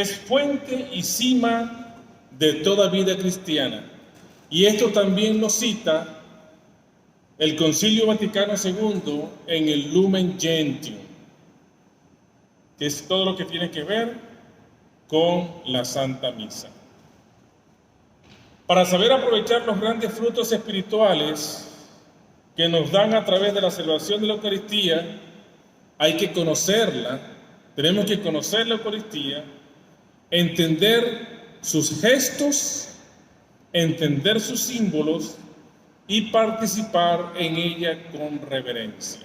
es fuente y cima de toda vida cristiana. Y esto también lo cita el Concilio Vaticano II en el Lumen Gentium, que es todo lo que tiene que ver con la Santa Misa. Para saber aprovechar los grandes frutos espirituales que nos dan a través de la celebración de la Eucaristía, hay que conocerla, tenemos que conocer la Eucaristía, entender sus gestos, entender sus símbolos y participar en ella con reverencia.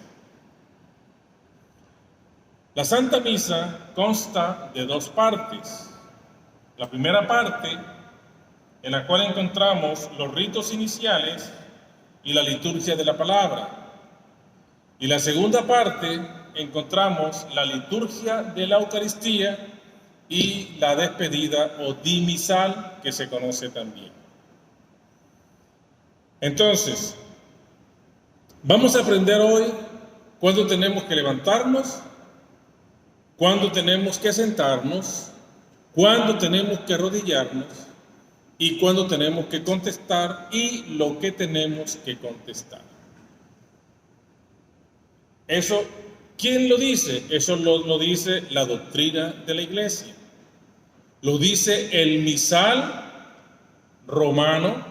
La Santa Misa consta de dos partes. La primera parte, en la cual encontramos los ritos iniciales y la liturgia de la palabra. Y la segunda parte, encontramos la liturgia de la Eucaristía y la despedida o dimisal, que se conoce también. Entonces, vamos a aprender hoy cuándo tenemos que levantarnos, cuándo tenemos que sentarnos, cuándo tenemos que arrodillarnos y cuándo tenemos que contestar y lo que tenemos que contestar. Eso, ¿quién lo dice? Eso lo dice la doctrina de la Iglesia. Lo dice el misal romano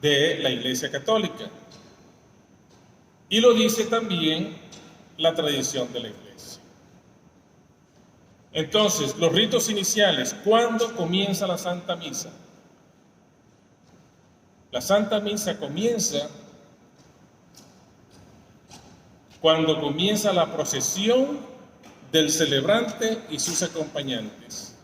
de la Iglesia Católica. Y lo dice también la tradición de la Iglesia. Entonces, los ritos iniciales, ¿cuándo comienza la Santa Misa? La Santa Misa comienza cuando comienza la procesión del celebrante y sus acompañantes.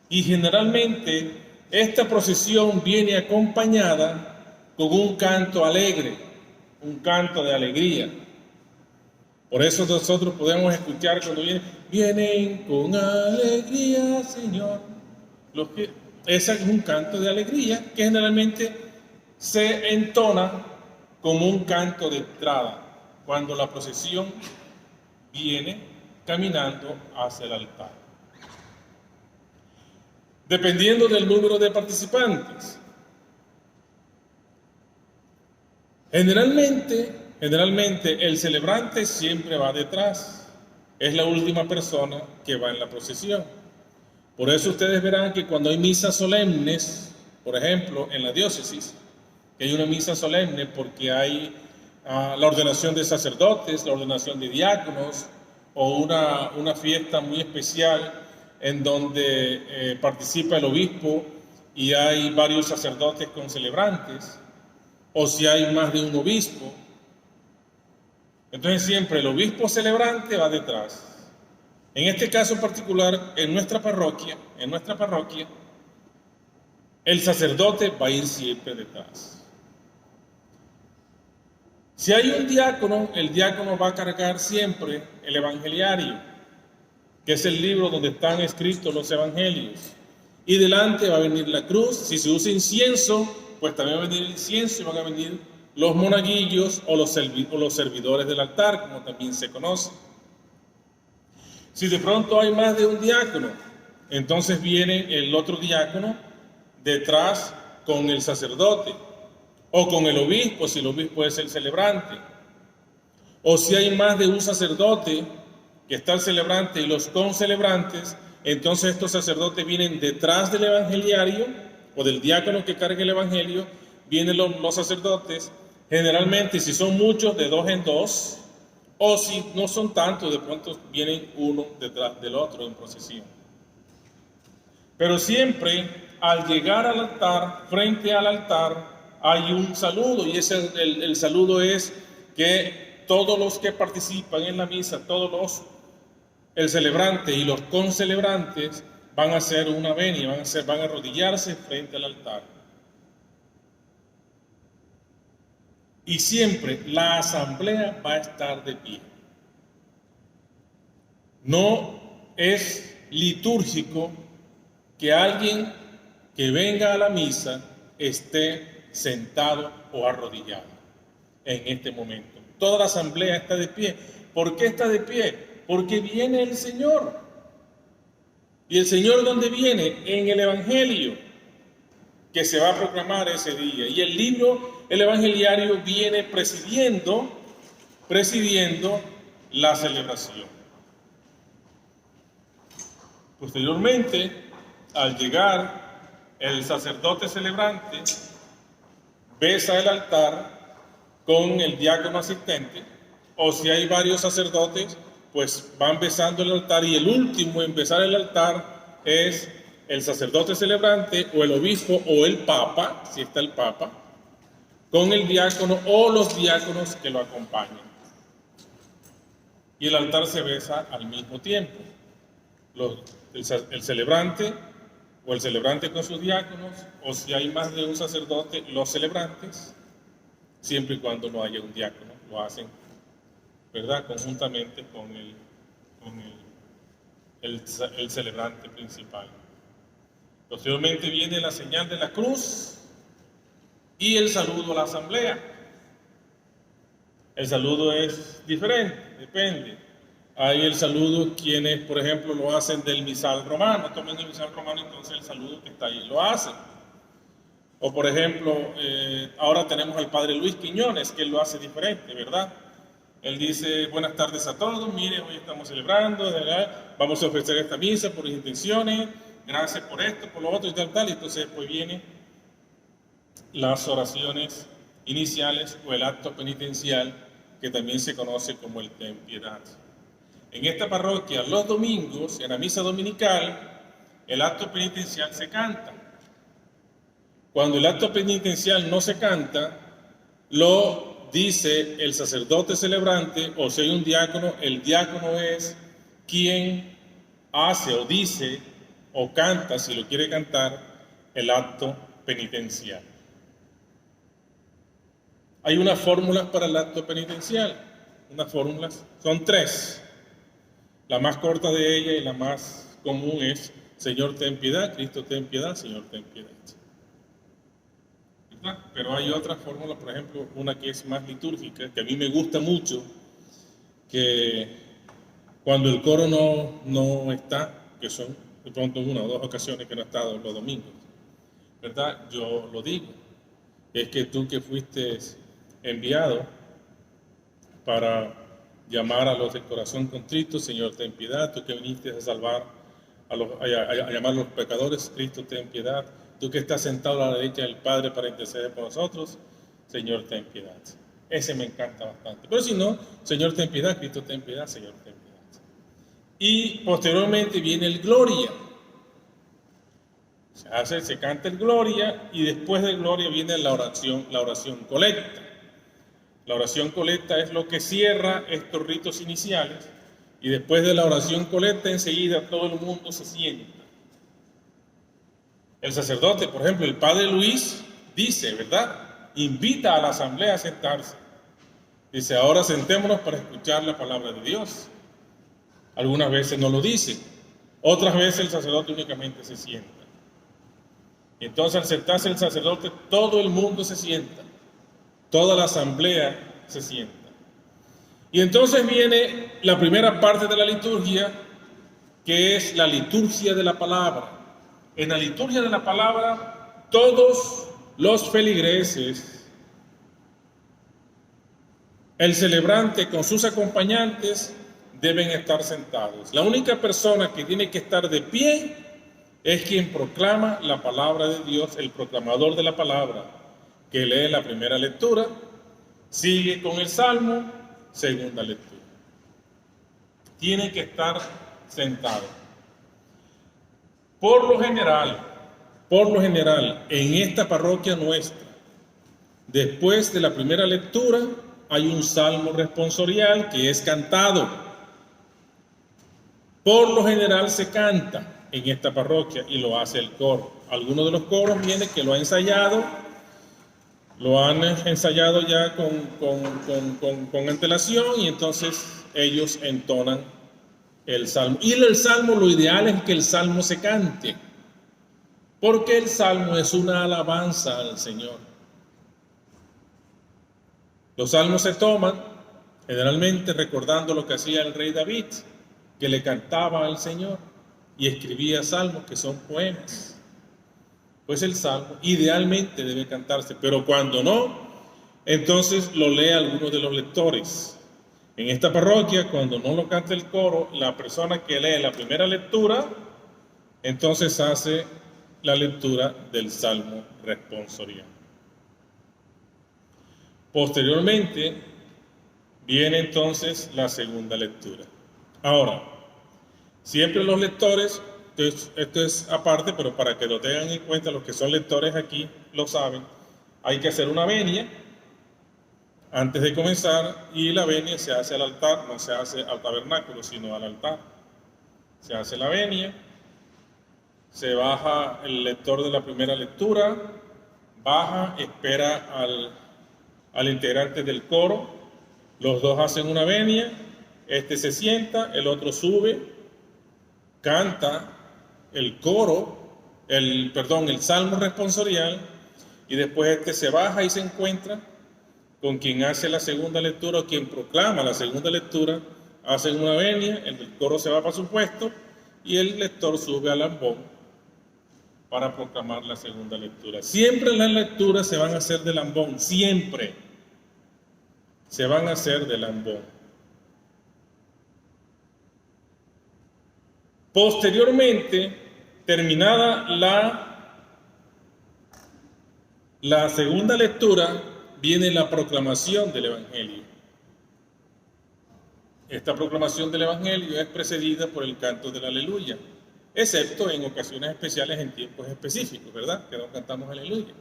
Y generalmente esta procesión viene acompañada con un canto alegre, un canto de alegría. Por eso nosotros podemos escuchar cuando vienen con alegría, Señor. Ese es un canto de alegría que generalmente se entona como un canto de entrada cuando la procesión viene caminando hacia el altar. Dependiendo del número de participantes. Generalmente el celebrante siempre va detrás. Es la última persona que va en la procesión. Por eso ustedes verán que cuando hay misas solemnes, por ejemplo, en la diócesis, que hay una misa solemne porque hay la ordenación de sacerdotes, la ordenación de diáconos, o una fiesta muy especial en donde participa el obispo y hay varios sacerdotes con celebrantes, o si hay más de un obispo. Entonces siempre el obispo celebrante va detrás. En este caso particular, en nuestra parroquia, el sacerdote va a ir siempre detrás. Si hay un diácono, el diácono va a cargar siempre el evangeliario, que es el libro donde están escritos los evangelios. Y delante va a venir la cruz. Si se usa incienso, pues también va a venir el incienso y van a venir los monaguillos o los servidores del altar, como también se conoce. Si de pronto hay más de un diácono, entonces viene el otro diácono detrás con el sacerdote, o con el obispo, si el obispo es el celebrante. O si hay más de un sacerdote, que está el celebrante y los concelebrantes, entonces estos sacerdotes vienen detrás del evangeliario, o del diácono que carga el evangelio, vienen los sacerdotes, generalmente si son muchos, de dos en dos, o si no son tantos, de pronto vienen uno detrás del otro en procesión. Pero siempre, al llegar al altar, frente al altar, hay un saludo, y el saludo es que todos los que participan en la misa, el celebrante y los concelebrantes van a hacer una venia, van a arrodillarse frente al altar. Y siempre la asamblea va a estar de pie. No es litúrgico que alguien que venga a la misa esté sentado o arrodillado en este momento. Toda la asamblea está de pie. ¿Por qué está de pie? Porque viene el Señor. ¿Y el Señor dónde viene? En el Evangelio que se va a proclamar ese día. Y el libro, el evangeliario, viene presidiendo la celebración. Posteriormente, al llegar el sacerdote celebrante, besa el altar con el diácono asistente, o si hay varios sacerdotes, pues van besando el altar, y el último en besar el altar es el sacerdote celebrante o el obispo o el papa, si está el papa, con el diácono o los diáconos que lo acompañan. Y el altar se besa al mismo tiempo. El celebrante o el celebrante con sus diáconos, o si hay más de un sacerdote, los celebrantes, siempre y cuando no haya un diácono, lo hacen, ¿verdad?, conjuntamente con el celebrante principal. Posteriormente viene la señal de la cruz y el saludo a la asamblea. El saludo es diferente, depende. Hay el saludo quienes, por ejemplo, lo hacen del misal romano, toman el misal romano, entonces el saludo que está ahí lo hacen. O por ejemplo, ahora tenemos al padre Luis Quiñones, que él lo hace diferente, ¿verdad? Él dice: buenas tardes a todos, miren, hoy estamos celebrando, ¿verdad?, vamos a ofrecer esta misa por las intenciones, gracias por esto, por lo otro y tal. Y entonces después vienen las oraciones iniciales o el acto penitencial, que también se conoce como el Ten Piedad. En esta parroquia, los domingos, en la misa dominical, el acto penitencial se canta. Cuando el acto penitencial no se canta, lo dice el sacerdote celebrante, o si hay un diácono, el diácono es quien hace o dice o canta, si lo quiere cantar, el acto penitencial. Hay unas fórmulas para el acto penitencial. Unas fórmulas, son 3. La más corta de ellas y la más común es: Señor, ten piedad; Cristo, ten piedad; Señor, ten piedad. ¿Verdad? Pero hay otras fórmulas, por ejemplo, una que es más litúrgica, que a mí me gusta mucho, que cuando el coro no está, que son de pronto 1 o 2 ocasiones que no ha estado los domingos, ¿verdad?, yo lo digo. Es que tú que fuiste enviado para llamar a los del corazón contrito, Señor, ten piedad; tú que viniste a salvar, a llamar a los pecadores, Cristo, ten piedad; tú que estás sentado a la derecha del Padre para interceder por nosotros, Señor, ten piedad. Ese me encanta bastante. Pero si no, Señor, ten piedad; Cristo, ten piedad; Señor, ten piedad. Y posteriormente viene el Gloria. Se canta el Gloria, y después del Gloria viene la oración colecta. La oración colecta es lo que cierra estos ritos iniciales, y después de la oración colecta enseguida todo el mundo se sienta. El sacerdote, por ejemplo, el padre Luis, dice, ¿verdad?, invita a la asamblea a sentarse. Dice: ahora sentémonos para escuchar la palabra de Dios. Algunas veces no lo dice, otras veces el sacerdote únicamente se sienta. Y entonces, al sentarse el sacerdote, todo el mundo se sienta, toda la asamblea se sienta. Y entonces viene la primera parte de la liturgia, que es la liturgia de la palabra. En la liturgia de la palabra, todos los feligreses, el celebrante con sus acompañantes, deben estar sentados. La única persona que tiene que estar de pie es quien proclama la palabra de Dios, el proclamador de la palabra, que lee la primera lectura, sigue con el salmo, segunda lectura. Tiene que estar sentado. Por lo general, en esta parroquia nuestra, después de la primera lectura, hay un salmo responsorial que es cantado. Por lo general se canta en esta parroquia y lo hace el coro. Algunos de los coros vienen que lo han ensayado ya con antelación, y entonces ellos entonan el salmo. Y el salmo, lo ideal es que el salmo se cante, porque el salmo es una alabanza al Señor. Los salmos se toman generalmente recordando lo que hacía el rey David, que le cantaba al Señor. y escribía salmos, que son poemas. Pues el salmo idealmente debe cantarse, pero cuando no, entonces lo lee alguno de los lectores. En esta parroquia, cuando no lo canta el coro, la persona que lee la primera lectura, entonces hace la lectura del salmo responsorial. Posteriormente, viene entonces la segunda lectura. Ahora, siempre los lectores, esto es aparte, pero para que lo tengan en cuenta, los que son lectores aquí lo saben, hay que hacer una venia antes de comenzar, y la venia se hace al altar, no se hace al tabernáculo, sino al altar. Se hace la venia, se baja el lector de la primera lectura, baja, espera al integrante del coro, los dos hacen una venia, este se sienta, el otro sube, canta el coro, el salmo responsorial, y después este se baja y se encuentra con quien hace la segunda lectura o quien proclama la segunda lectura. Hacen una venia, el coro se va para su puesto y el lector sube al ambón para proclamar la segunda lectura. Siempre las lecturas se van a hacer del ambón, siempre se van a hacer del ambón. Posteriormente, terminada la segunda lectura, viene la proclamación del Evangelio. Esta proclamación del Evangelio es precedida por el canto del Aleluya, excepto en ocasiones especiales, en tiempos específicos, ¿verdad? Que no cantamos Aleluya.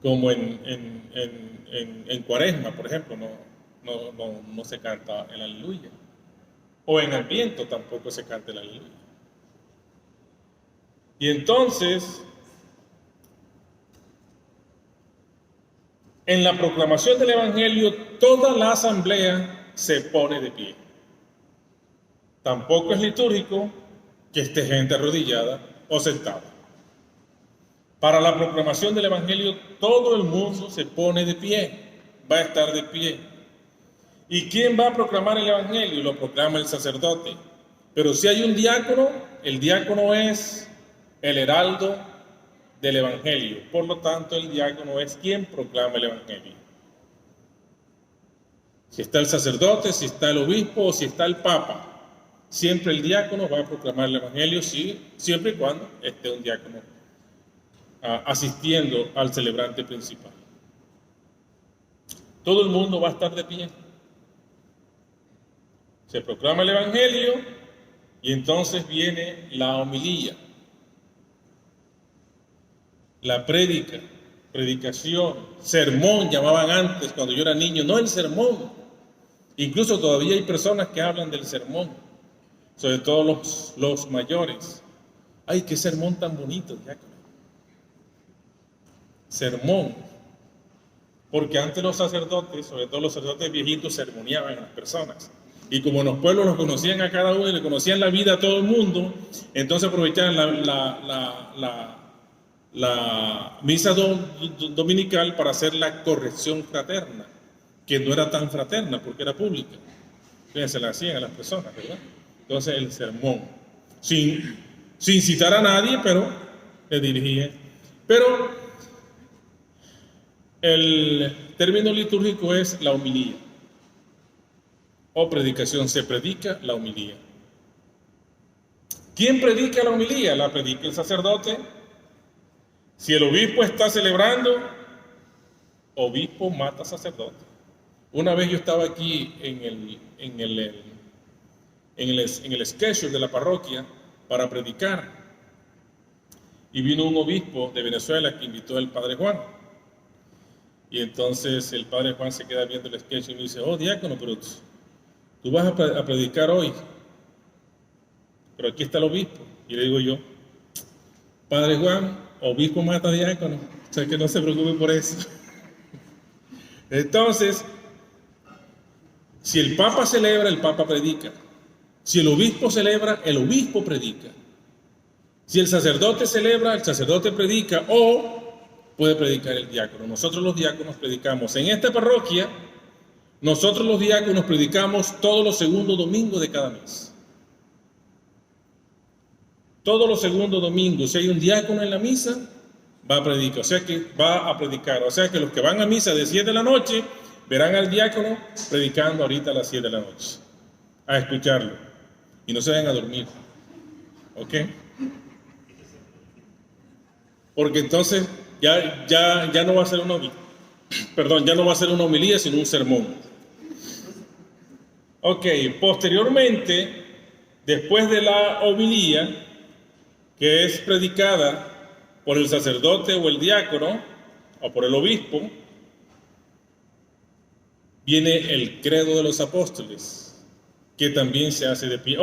Como en Cuaresma, por ejemplo, no se canta el Aleluya. O en Adviento tampoco se canta el Aleluya. Y entonces, en la proclamación del Evangelio, toda la asamblea se pone de pie. Tampoco es litúrgico que esté gente arrodillada o sentada. Para la proclamación del Evangelio, todo el mundo se pone de pie, va a estar de pie. ¿Y quién va a proclamar el Evangelio? Lo proclama el sacerdote. Pero si hay un diácono, el diácono es el heraldo del Evangelio. Por lo tanto, el diácono es quien proclama el Evangelio. Si está el sacerdote, si está el obispo o si está el papa, siempre el diácono va a proclamar el Evangelio, siempre y cuando esté un diácono asistiendo al celebrante principal. Todo el mundo va a estar de pie. Se proclama el Evangelio y entonces viene la homilía. La predicación, sermón llamaban antes cuando yo era niño, no el sermón. Incluso todavía hay personas que hablan del sermón, sobre todo los mayores. ¡Ay, qué sermón tan bonito, diácono! Sermón. Porque antes los sacerdotes, sobre todo los sacerdotes viejitos, sermoneaban a las personas. Y como en los pueblos los conocían a cada uno y le conocían la vida a todo el mundo, entonces aprovechaban la misa dominical para hacer la corrección fraterna, que no era tan fraterna porque era pública. Entonces se la hacían a las personas, ¿verdad? Entonces el sermón, sin citar a nadie, pero le dirigía. Pero el término litúrgico es la homilía o predicación. Se predica la homilía. ¿Quién predica la homilía? La predica el sacerdote. Si el obispo está celebrando, obispo mata sacerdote. Una vez yo estaba aquí en el schedule de la parroquia para predicar y vino un obispo de Venezuela que invitó al padre Juan. Y entonces el padre Juan se queda viendo el schedule y me dice: oh, diácono, pero tú vas a predicar hoy, pero aquí está el obispo. Y le digo yo: padre Juan, obispo mata diácono, o sea que no se preocupe por eso. Entonces, si el papa celebra, el papa predica. Si el obispo celebra, el obispo predica. Si el sacerdote celebra, el sacerdote predica, o puede predicar el diácono. Nosotros los diáconos predicamos. En esta parroquia, nosotros los diáconos predicamos todos los segundos domingos de cada mes. Todos los segundos domingos, si hay un diácono en la misa, va a predicar. O sea que va a predicar. O sea que los que van a misa de 7 de la noche verán al diácono predicando ahorita a las 7 de la noche. A escucharlo. Y no se vayan a dormir. ¿Ok? Porque entonces ya no va a ser ya no va a ser una homilía, sino un sermón. Ok, posteriormente, después de la homilía, que es predicada por el sacerdote o el diácono, o por el obispo, viene el credo de los apóstoles, que también se hace de pie.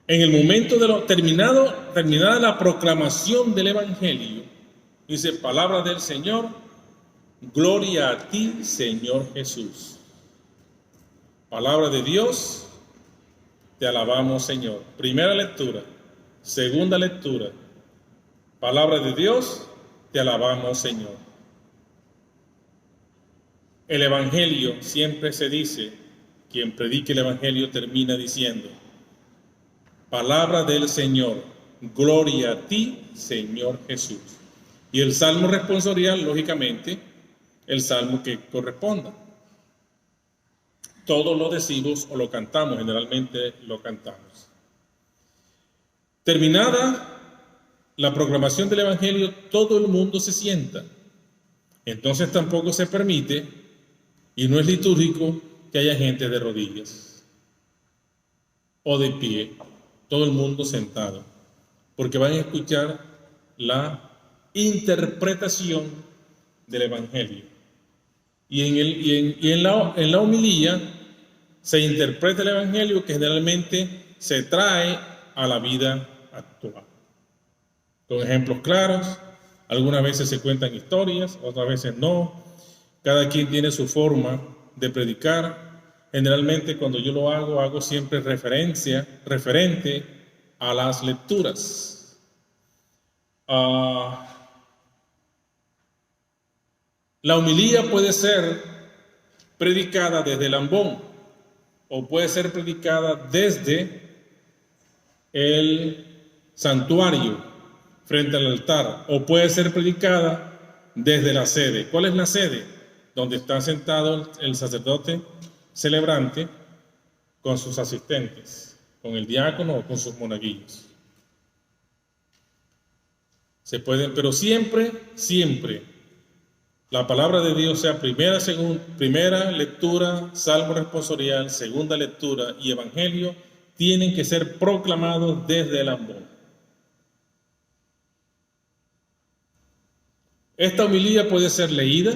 En el momento de terminada la proclamación del Evangelio, dice, palabra del Señor, gloria a ti, Señor Jesús. Palabra de Dios, te alabamos, Señor. Primera lectura. Segunda lectura. Palabra de Dios, te alabamos, Señor. El Evangelio siempre se dice, quien predique el Evangelio termina diciendo, palabra del Señor, gloria a ti, Señor Jesús. Y el salmo responsorial, lógicamente, el salmo que corresponda. Todos lo decimos o lo cantamos, generalmente lo cantamos. Terminada la proclamación del Evangelio, todo el mundo se sienta. Entonces tampoco se permite, y no es litúrgico, que haya gente de rodillas o de pie, todo el mundo sentado, porque van a escuchar la interpretación del Evangelio. Y en la homilía se interpreta el Evangelio, que generalmente se trae a la vida actual. Con ejemplos claros, algunas veces se cuentan historias, otras veces no. Cada quien tiene su forma de predicar. Generalmente cuando yo lo hago siempre referente a las lecturas. La homilía puede ser predicada desde el ambón o puede ser predicada desde el santuario frente al altar o puede ser predicada desde la sede. ¿Cuál es la sede? Donde está sentado el sacerdote celebrante con sus asistentes, con el diácono o con sus monaguillos. Se pueden, pero siempre la palabra de Dios, sea primera lectura, salmo responsorial, segunda lectura y evangelio, tienen que ser proclamados desde el ambón. Esta homilía puede ser leída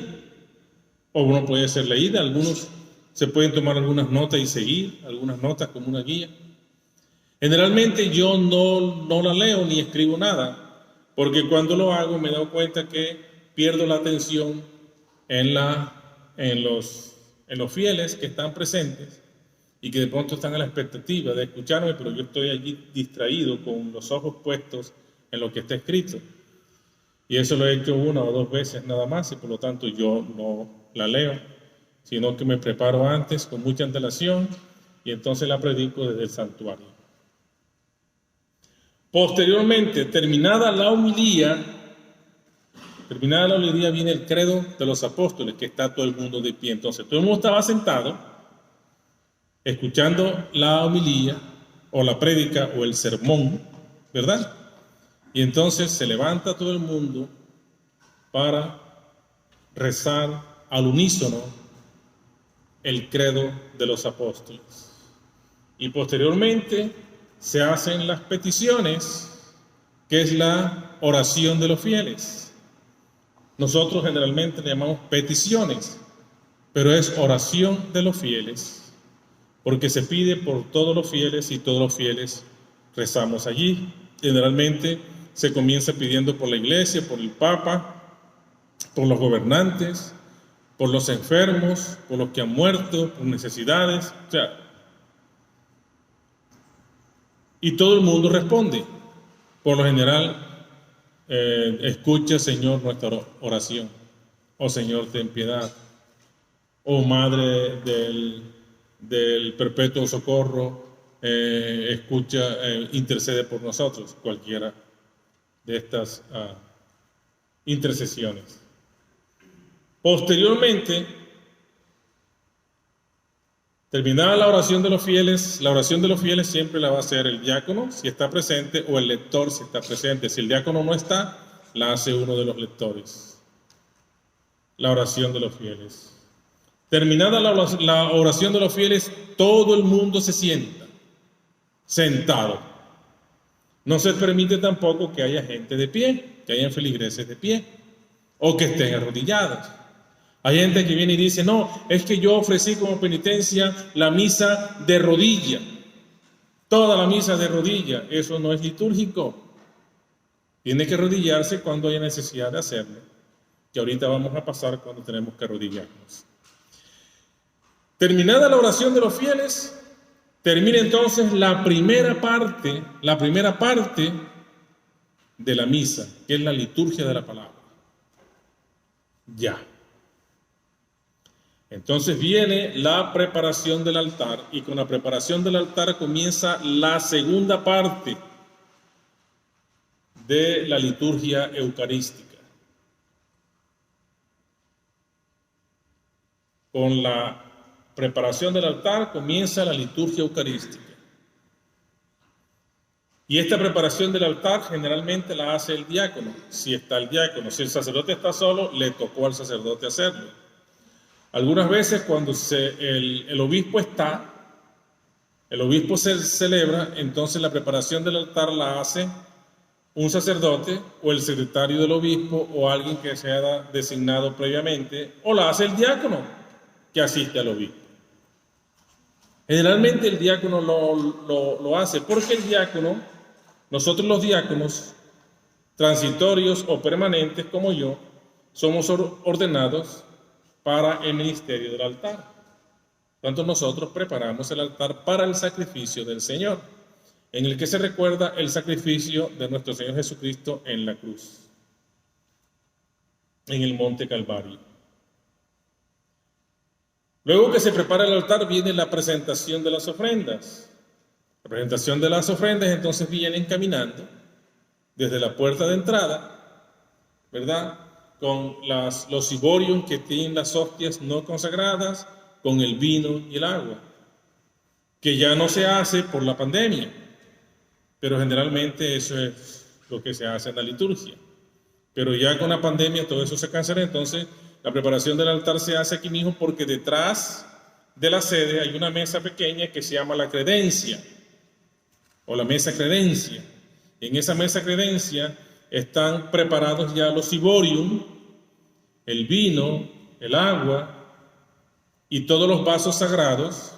o no puede ser leída. Algunos se pueden tomar algunas notas y seguir, algunas notas como una guía. Generalmente yo no la leo ni escribo nada, porque cuando lo hago me he dado cuenta que pierdo la atención en los fieles que están presentes y que de pronto están a la expectativa de escucharme, pero yo estoy allí distraído con los ojos puestos en lo que está escrito. Y eso lo he hecho 1 o 2 veces nada más y por lo tanto yo no la leo, sino que me preparo antes con mucha antelación y entonces la predico desde el santuario. Posteriormente, terminada la homilía, viene el credo de los apóstoles, que está todo el mundo de pie. Entonces, todo el mundo estaba sentado, escuchando la homilía, o la prédica, o el sermón, ¿verdad? Y entonces se levanta todo el mundo para rezar al unísono el credo de los apóstoles. Y posteriormente se hacen las peticiones, que es la oración de los fieles. Nosotros generalmente le llamamos peticiones, pero es oración de los fieles, porque se pide por todos los fieles y todos los fieles rezamos allí. Generalmente se comienza pidiendo por la iglesia, por el Papa, por los gobernantes, por los enfermos, por los que han muerto, por necesidades, y todo el mundo responde. Por lo general, escucha, Señor, nuestra oración. Oh Señor, ten piedad. Oh Madre del perpetuo socorro, intercede por nosotros, cualquiera de estas intercesiones. Posteriormente, terminada la oración de los fieles siempre la va a hacer el diácono si está presente o el lector si está presente. Si el diácono no está, la hace uno de los lectores. La oración de los fieles. Terminada la oración de los fieles, todo el mundo se sienta, sentado. No se permite tampoco que haya gente de pie, que hayan feligreses de pie, o que estén arrodillados. Hay gente que viene y dice, no, es que yo ofrecí como penitencia la misa de rodilla, toda la misa de rodilla. Eso no es litúrgico. Tiene que arrodillarse cuando haya necesidad de hacerlo, que ahorita vamos a pasar cuando tenemos que arrodillarnos. Terminada la oración de los fieles, termina entonces la primera parte de la misa, que es la liturgia de la palabra. Ya. Entonces viene la preparación del altar y con la preparación del altar comienza la segunda parte de la liturgia eucarística. Con la preparación del altar comienza la liturgia eucarística. Y esta preparación del altar generalmente la hace el diácono, si está el diácono. Si el sacerdote está solo, le tocó al sacerdote hacerlo. Algunas veces cuando el obispo está, el obispo se celebra, entonces la preparación del altar la hace un sacerdote o el secretario del obispo o alguien que sea designado previamente, o la hace el diácono que asiste al obispo. Generalmente el diácono lo hace porque el diácono, nosotros los diáconos, transitorios o permanentes como yo, somos ordenados para el ministerio del altar. Tanto nosotros preparamos el altar para el sacrificio del Señor, en el que se recuerda el sacrificio de nuestro Señor Jesucristo en la cruz, en el monte Calvario. Luego que se prepara el altar viene la presentación de las ofrendas. La presentación de las ofrendas entonces vienen caminando desde la puerta de entrada, ¿verdad?, con los ciborium que tienen las hostias no consagradas, con el vino y el agua, que ya no se hace por la pandemia, pero generalmente eso es lo que se hace en la liturgia. Pero ya con la pandemia todo eso se canceló, entonces la preparación del altar se hace aquí mismo porque detrás de la sede hay una mesa pequeña que se llama la credencia, o la mesa credencia. En esa mesa credencia están preparados ya los ciborium, el vino, el agua y todos los vasos sagrados.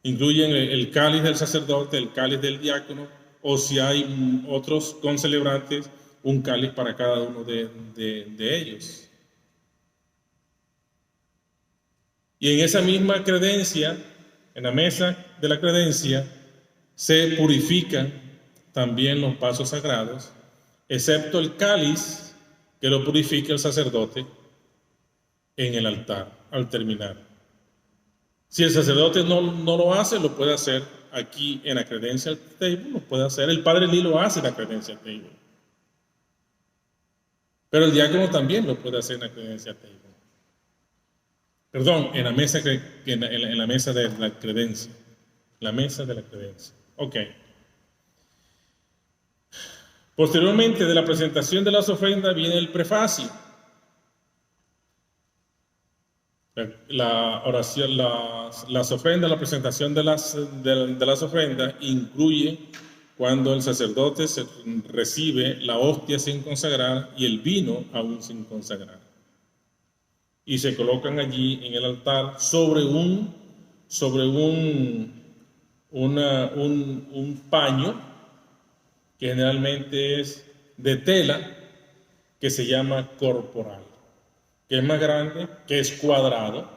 Incluyen el cáliz del sacerdote, el cáliz del diácono, o si hay otros concelebrantes, un cáliz para cada uno de ellos. Y en esa misma credencia, en la mesa de la credencia, se purifican también los vasos sagrados, excepto el cáliz que lo purifica el sacerdote en el altar al terminar. Si el sacerdote no lo hace, lo puede hacer aquí en la credential table, lo puede hacer. El padre Lee lo hace en la credential table. Pero el diácono también lo puede hacer en la credential table. Perdón, en la mesa, en la mesa de la credencia. La mesa de la credencia. Ok. Posteriormente de la presentación de las ofrendas viene el prefacio. La oración, las ofrendas, la presentación de las ofrendas incluye cuando el sacerdote recibe la hostia sin consagrar y el vino aún sin consagrar. Y se colocan allí en el altar sobre un paño que generalmente es de tela, que se llama corporal, que es más grande, que es cuadrado,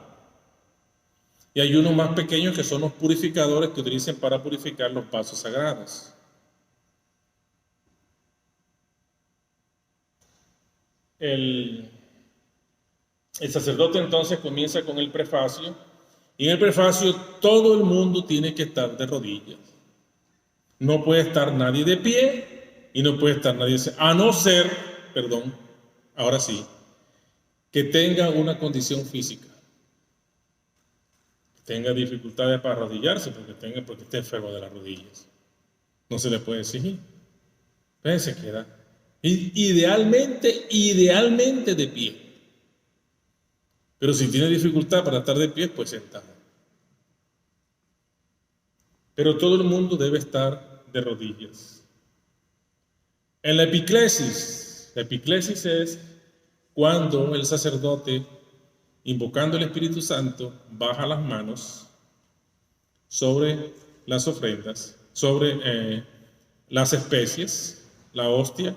y hay unos más pequeños que son los purificadores que utilizan para purificar los vasos sagrados. El sacerdote entonces comienza con el prefacio Y en el prefacio, todo el mundo tiene que estar de rodillas. No puede estar nadie de pie y no puede estar nadie, a no ser, perdón, ahora sí, que tenga una condición física, que tenga dificultades para arrodillarse porque esté enfermo de las rodillas. No se le puede exigir. Entonces se queda idealmente de pie. Pero si tiene dificultad para estar de pie, pues sentado. Pero todo el mundo debe estar de rodillas. En la epiclesis es cuando el sacerdote, invocando el Espíritu Santo, baja las manos sobre las ofrendas, sobre las especies, la hostia,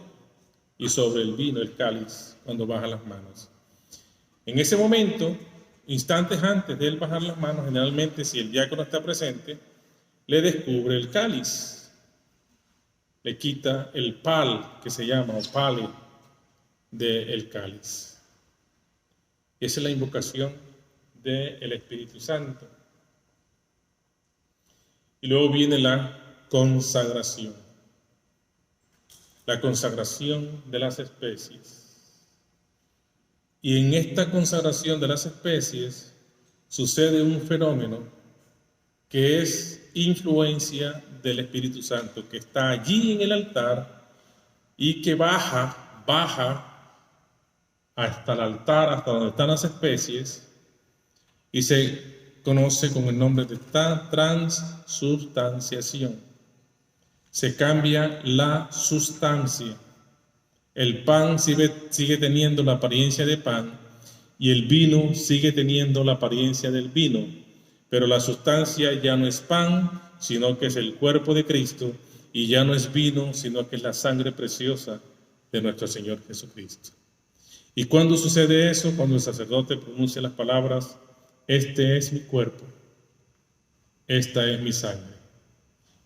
y sobre el vino, el cáliz, cuando baja las manos. En ese momento, instantes antes de él bajar las manos, generalmente si el diácono está presente, le descubre el cáliz, le quita el pal, que se llama, o pale, del cáliz. Esa es la invocación del Espíritu Santo. Y luego viene la consagración de las especies. Y en esta consagración de las especies sucede un fenómeno que es influencia del Espíritu Santo, que está allí en el altar y que baja hasta el altar, hasta donde están las especies, y se conoce con el nombre de transubstanciación. Se cambia la sustancia. El pan sigue teniendo la apariencia de pan y el vino sigue teniendo la apariencia del vino, pero la sustancia ya no es pan, sino que es el cuerpo de Cristo, y ya no es vino, sino que es la sangre preciosa de nuestro Señor Jesucristo. ¿Y cuándo sucede eso? Cuando el sacerdote pronuncia las palabras: este es mi cuerpo, esta es mi sangre.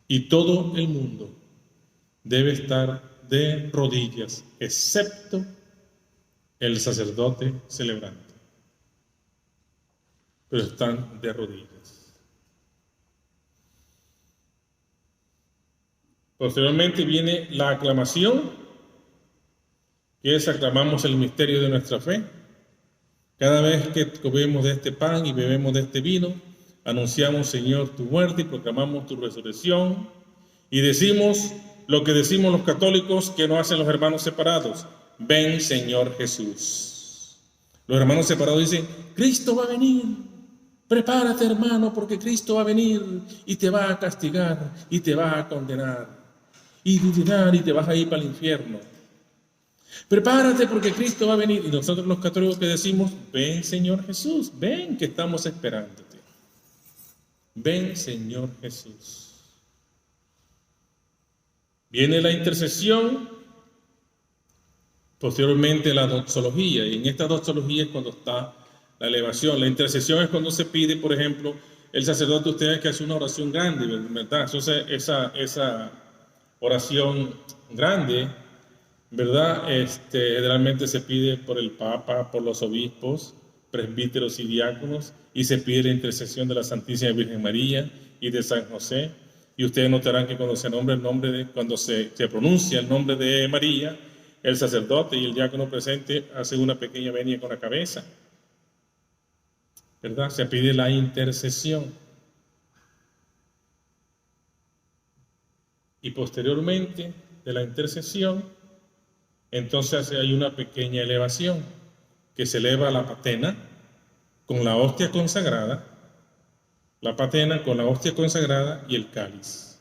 Y todo el mundo debe estar de rodillas, excepto el sacerdote celebrante. Pero están de rodillas. Posteriormente viene la aclamación, que es: aclamamos el misterio de nuestra fe. Cada vez que comemos de este pan y bebemos de este vino, anunciamos, Señor, tu muerte y proclamamos tu resurrección. Y decimos lo que decimos los católicos que no hacen los hermanos separados: ven, Señor Jesús. Los hermanos separados dicen: Cristo va a venir. Prepárate, hermano, porque Cristo va a venir y te va a castigar y te va a condenar y te vas a ir para el infierno. Prepárate porque Cristo va a venir. Y nosotros los católicos que decimos: ven, Señor Jesús, ven que estamos esperándote. Ven, Señor Jesús. Viene la intercesión, posteriormente la doxología, y en esta doxología es cuando está la elevación. La intercesión es cuando se pide, por ejemplo, el sacerdote, ustedes, que hace una oración grande, ¿verdad? Entonces esa oración grande, ¿verdad? Generalmente se pide por el Papa, por los obispos, presbíteros y diáconos, y se pide la intercesión de la Santísima Virgen María y de San José. Y ustedes notarán que cuando cuando se pronuncia el nombre de María, el sacerdote y el diácono presente hacen una pequeña venia con la cabeza, ¿verdad? Se pide la intercesión. Y posteriormente de la intercesión, entonces hay una pequeña elevación, que se eleva la patena con la hostia consagrada, y el cáliz.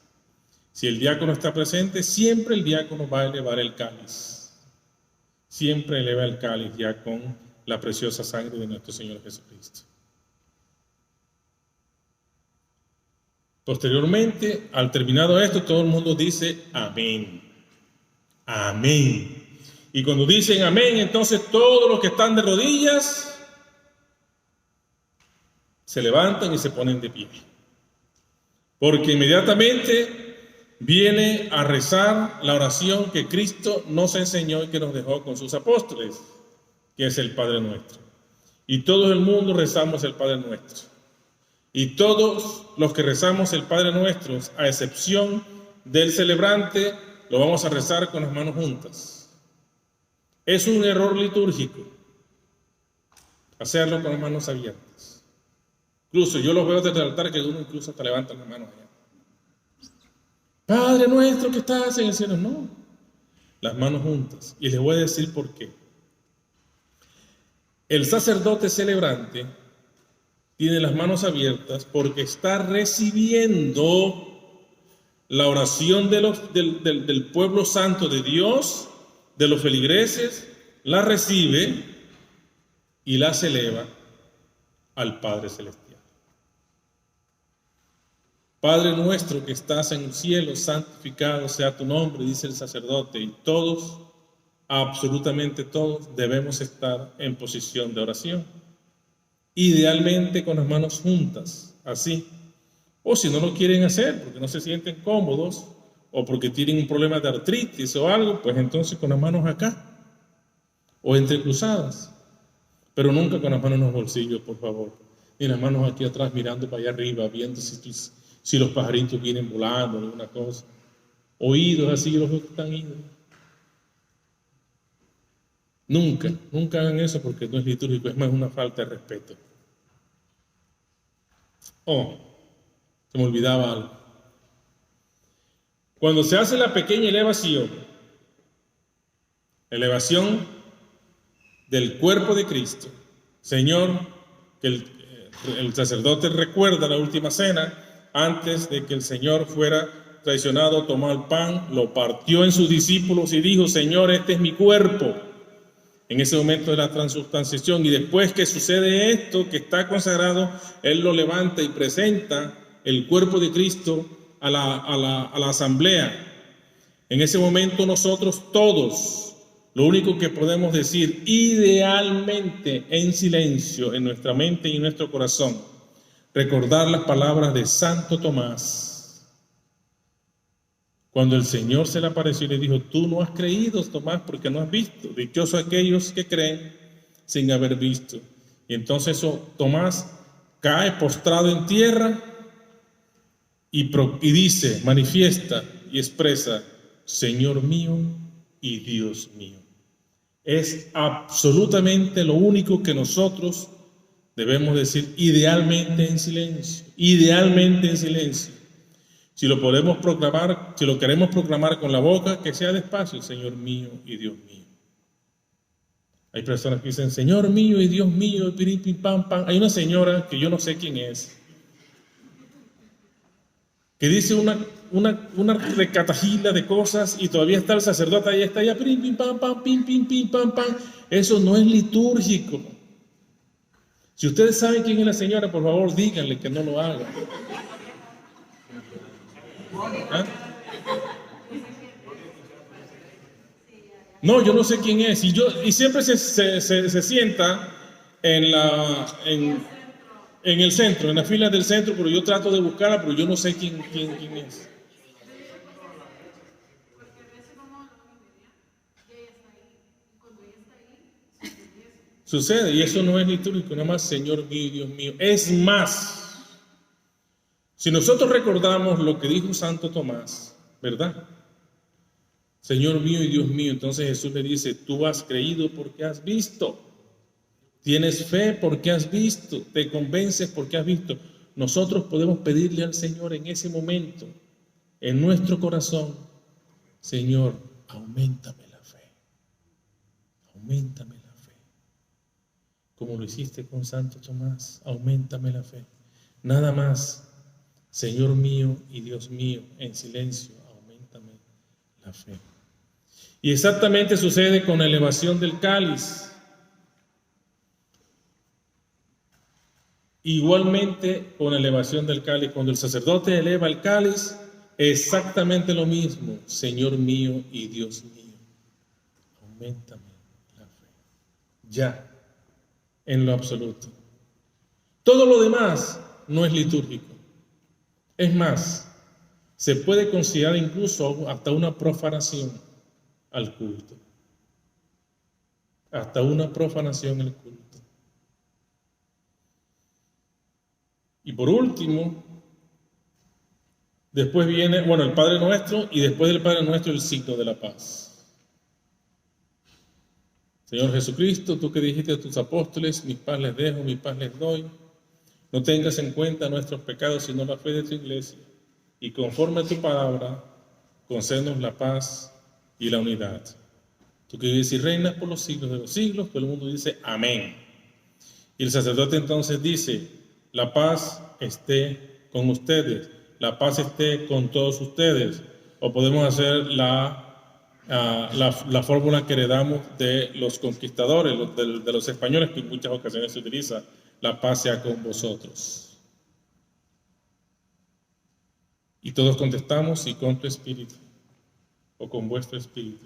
Si el diácono está presente, siempre el diácono va a elevar el cáliz. Siempre eleva el cáliz ya con la preciosa sangre de nuestro Señor Jesucristo. Posteriormente, al terminado esto, todo el mundo dice amén. Amén. Y cuando dicen amén, entonces todos los que están de rodillas se levantan y se ponen de pie. Porque inmediatamente viene a rezar la oración que Cristo nos enseñó y que nos dejó con sus apóstoles, que es el Padre Nuestro. Y todo el mundo rezamos el Padre Nuestro. Y todos los que rezamos el Padre Nuestro, a excepción del celebrante, lo vamos a rezar con las manos juntas. Es un error litúrgico hacerlo con las manos abiertas. Incluso yo los veo desde el altar que uno incluso hasta levanta las manos allá. Padre Nuestro que estás en el cielo. No, las manos juntas. Y les voy a decir por qué. El sacerdote celebrante tiene las manos abiertas porque está recibiendo la oración del pueblo santo de Dios, de los feligreses, la recibe y las eleva al Padre Celestial. Padre nuestro que estás en el cielo, santificado sea tu nombre, dice el sacerdote, y todos, absolutamente todos, debemos estar en posición de oración. Idealmente con las manos juntas, así. O si no lo quieren hacer porque no se sienten cómodos o porque tienen un problema de artritis o algo, pues entonces con las manos acá o entrecruzadas. Pero nunca con las manos en los bolsillos, por favor. Ni las manos aquí atrás mirando para allá arriba, viendo si los pajaritos vienen volando o alguna cosa. Oídos así, los que están idos. Nunca hagan eso porque no es litúrgico, es más una falta de respeto. Se me olvidaba algo. Cuando se hace la pequeña elevación del cuerpo de Cristo, Señor, que el sacerdote recuerda la última cena, antes de que el Señor fuera traicionado, tomó el pan, lo partió en sus discípulos y dijo, Señor, este es mi cuerpo. En ese momento de la transubstanciación, y después que sucede esto, que está consagrado, Él lo levanta y presenta el cuerpo de Cristo a la asamblea. En ese momento nosotros todos, lo único que podemos decir, idealmente en silencio, en nuestra mente y en nuestro corazón, recordar las palabras de Santo Tomás. Cuando el Señor se le apareció y le dijo, tú no has creído, Tomás, porque no has visto. Dichosos aquellos que creen sin haber visto. Y entonces Tomás cae postrado en tierra y dice, manifiesta y expresa, Señor mío y Dios mío. Es absolutamente lo único que nosotros debemos decir idealmente en silencio. Idealmente en silencio. Si lo podemos proclamar, si lo queremos proclamar con la boca, que sea despacio, Señor mío y Dios mío. Hay personas que dicen, Señor mío y Dios mío, y piripi, pam, pam. Hay una señora que yo no sé quién es, que dice una recatajila de cosas y todavía está el sacerdote ahí, está allá, piripi, pam, pam, pim, pim, pim, pam, pam. Eso no es litúrgico. Si ustedes saben quién es la señora, por favor, díganle que no lo haga. ¿Ah? No, yo no sé quién es. Y siempre se sienta en el centro, en la fila del centro, pero yo trato de buscarla, pero yo no sé quién es. Sucede, y eso no es litúrgico, nada más Señor mío y Dios mío. Es más, si nosotros recordamos lo que dijo Santo Tomás, ¿verdad? Señor mío y Dios mío, entonces Jesús le dice, tú has creído porque has visto, tienes fe porque has visto, te convences porque has visto. Nosotros podemos pedirle al Señor en ese momento, en nuestro corazón, Señor, auméntame la fe, auméntame la fe, como lo hiciste con Santo Tomás, auméntame la fe. Nada más, Señor mío y Dios mío, en silencio, auméntame la fe. Y exactamente sucede con la elevación del cáliz. Igualmente con la elevación del cáliz, cuando el sacerdote eleva el cáliz, exactamente lo mismo, Señor mío y Dios mío, auméntame la fe. Ya, en lo absoluto. Todo lo demás no es litúrgico. Es más, se puede considerar incluso hasta una profanación al culto. Hasta una profanación al culto. Y por último, después viene, el Padre Nuestro, y después del Padre Nuestro el signo de la paz. Señor Jesucristo, tú que dijiste a tus apóstoles, mi paz les dejo, mi paz les doy. No tengas en cuenta nuestros pecados, sino la fe de tu iglesia. Y conforme a tu palabra, concédenos la paz y la unidad. Tú que vives y reinas por los siglos de los siglos, todo el mundo dice amén. Y el sacerdote entonces dice, la paz esté con ustedes, la paz esté con todos ustedes. O podemos hacer la fórmula que heredamos de los conquistadores, de los españoles, que en muchas ocasiones se utiliza, la paz sea con vosotros. Y todos contestamos, y con tu espíritu, o con vuestro espíritu.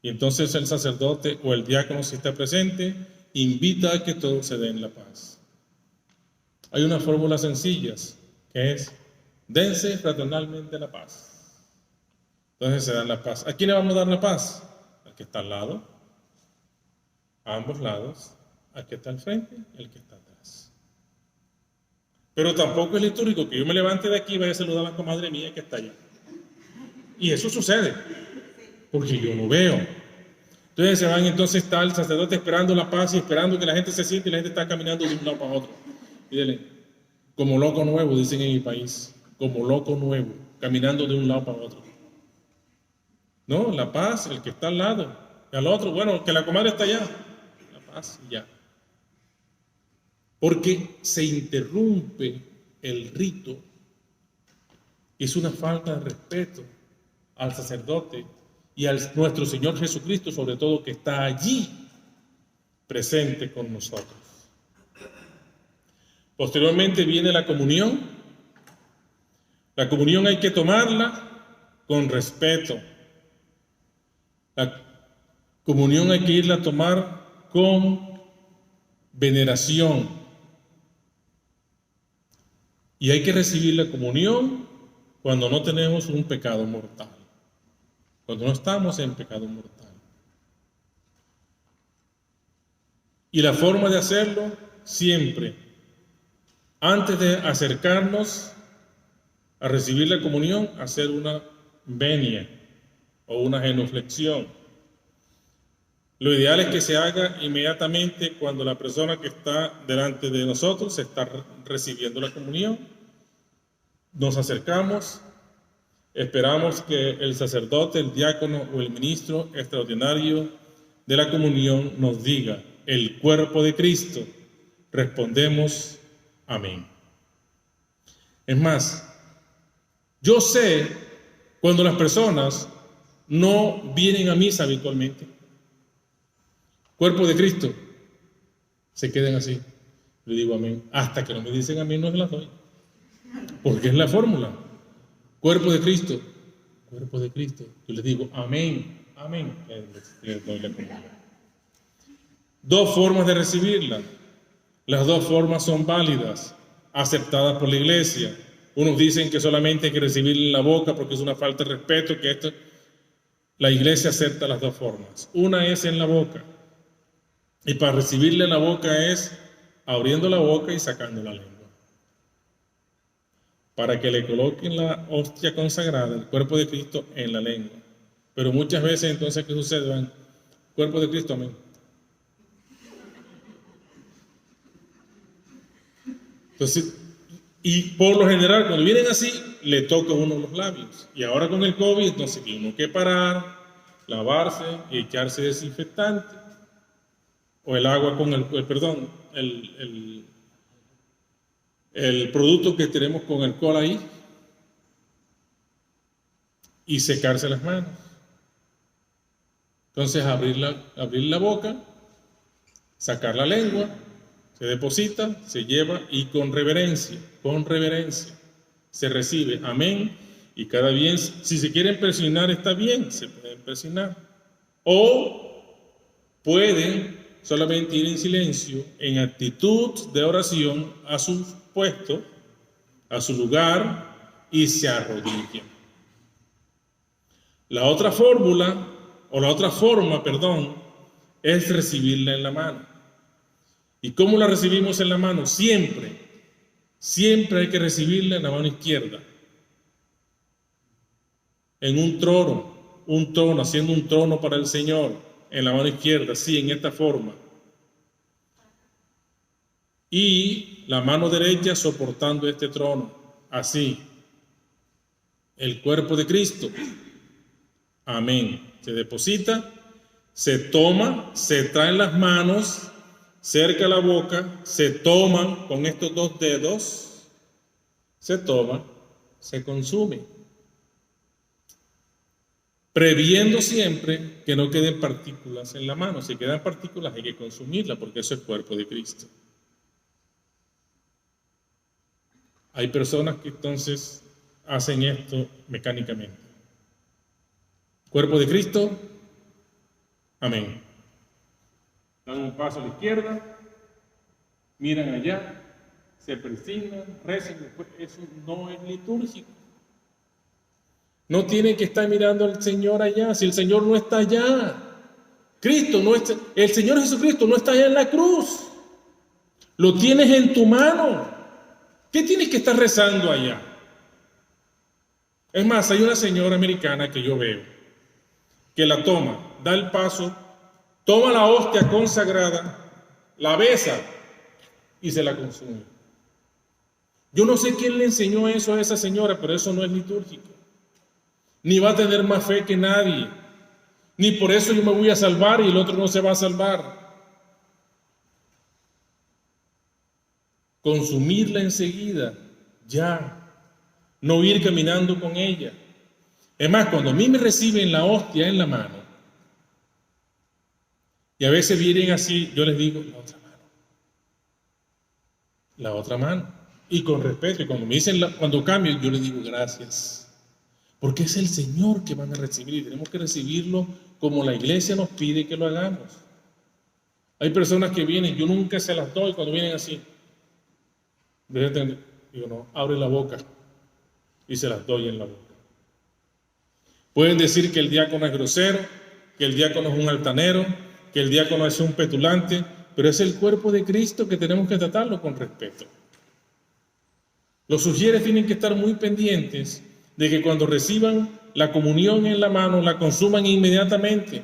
Y entonces el sacerdote o el diácono, si está presente, invita a que todos se den la paz. Hay una fórmula sencilla, que es, dense fraternalmente la paz. Entonces se dan la paz. ¿A quién le vamos a dar la paz? Al que está al lado, a ambos lados, al que está al frente y al que está atrás. Pero tampoco es litúrgico que yo me levante de aquí y vaya a saludar a la comadre mía que está allá. Y eso sucede, porque yo lo veo. Entonces se van, entonces está el sacerdote esperando la paz y esperando que la gente se siente, y la gente está caminando de un lado para otro. Mírenle, como loco nuevo, dicen en mi país, como loco nuevo, caminando de un lado para otro. No, la paz, el que está al lado, al otro, que la comadre está allá, la paz y ya. Porque se interrumpe el rito, es una falta de respeto al sacerdote y a nuestro Señor Jesucristo, sobre todo, que está allí presente con nosotros. Posteriormente viene la comunión. La comunión hay que tomarla con respeto. La comunión hay que irla a tomar con veneración. Y hay que recibir la comunión cuando no tenemos un pecado mortal, cuando no estamos en pecado mortal. Y la forma de hacerlo, siempre, antes de acercarnos a recibir la comunión, hacer una venia o una genuflexión. Lo ideal es que se haga inmediatamente cuando la persona que está delante de nosotros está recibiendo la comunión. Nos acercamos, esperamos que el sacerdote, el diácono o el ministro extraordinario de la comunión nos diga, el cuerpo de Cristo. Respondemos, amén. Es más, yo sé cuando las personas no vienen a misa habitualmente. Cuerpo de Cristo, se queden así. Le digo amén. Hasta que no me dicen amén, no se las doy. Porque es la fórmula. Cuerpo de Cristo, cuerpo de Cristo. Yo les digo amén, amén. Les doy la comunión. Dos formas de recibirla. Las dos formas son válidas, aceptadas por la iglesia. Unos dicen que solamente hay que recibirla en la boca porque es una falta de respeto, la iglesia acepta las dos formas. Una es en la boca. Y para recibirla en la boca es abriendo la boca y sacando la lengua. Para que le coloquen la hostia consagrada, el cuerpo de Cristo, en la lengua. Pero muchas veces entonces, ¿qué sucede? Van, cuerpo de Cristo, amén. Entonces, y por lo general, cuando vienen así, le toca a uno los labios. Y ahora con el COVID, entonces tiene uno que parar, lavarse y echarse desinfectante. O el agua con el producto que tenemos con alcohol ahí. Y secarse las manos. Entonces abrir la boca, sacar la lengua, se deposita, se lleva y con reverencia, se recibe. Amén. Y cada bien, si se quieren persignar, está bien, se pueden persignar. O pueden solamente ir en silencio, en actitud de oración a su puesto, a su lugar, y se arrodillan. La otra forma, es recibirla en la mano. ¿Y cómo la recibimos en la mano? Siempre siempre hay que recibirla en la mano izquierda, en un trono, haciendo un trono para el Señor, en la mano izquierda, sí, en esta forma. Y la mano derecha soportando este trono, así. El cuerpo de Cristo. Amén. Se deposita, se toma, se traen las manos cerca de la boca, se toman con estos dos dedos, se toma, se consume. Previendo siempre que no queden partículas en la mano. Si quedan partículas hay que consumirla porque eso es cuerpo de Cristo. Hay personas que entonces hacen esto mecánicamente. Cuerpo de Cristo, amén. Dan un paso a la izquierda, miran allá, se persignan, rezan, después eso no es litúrgico. No tienen que estar mirando al Señor allá, si el Señor no está allá. Cristo no está, el Señor Jesucristo no está allá en la cruz. Lo tienes en tu mano. ¿Qué tienes que estar rezando allá? Es más, hay una señora americana que yo veo, que la toma, da el paso, toma la hostia consagrada, la besa y se la consume. Yo no sé quién le enseñó eso a esa señora, pero eso no es litúrgico. Ni va a tener más fe que nadie. Ni por eso yo me voy a salvar y el otro no se va a salvar. Consumirla enseguida, ya. No ir caminando con ella. Es más, cuando a mí me reciben la hostia en la mano, y a veces vienen así, yo les digo, la otra mano. La otra mano. Y con respeto, y cuando me dicen, cuando cambio, yo les digo gracias. Porque es el Señor que van a recibir y tenemos que recibirlo como la iglesia nos pide que lo hagamos. Hay personas que vienen, yo nunca se las doy cuando vienen así. Digo, no, abre la boca y se las doy en la boca. Pueden decir que el diácono es grosero, que el diácono es un altanero, que el diácono es un petulante, pero es el cuerpo de Cristo que tenemos que tratarlo con respeto. Los sugieres tienen que estar muy pendientes de que cuando reciban la comunión en la mano, la consuman inmediatamente.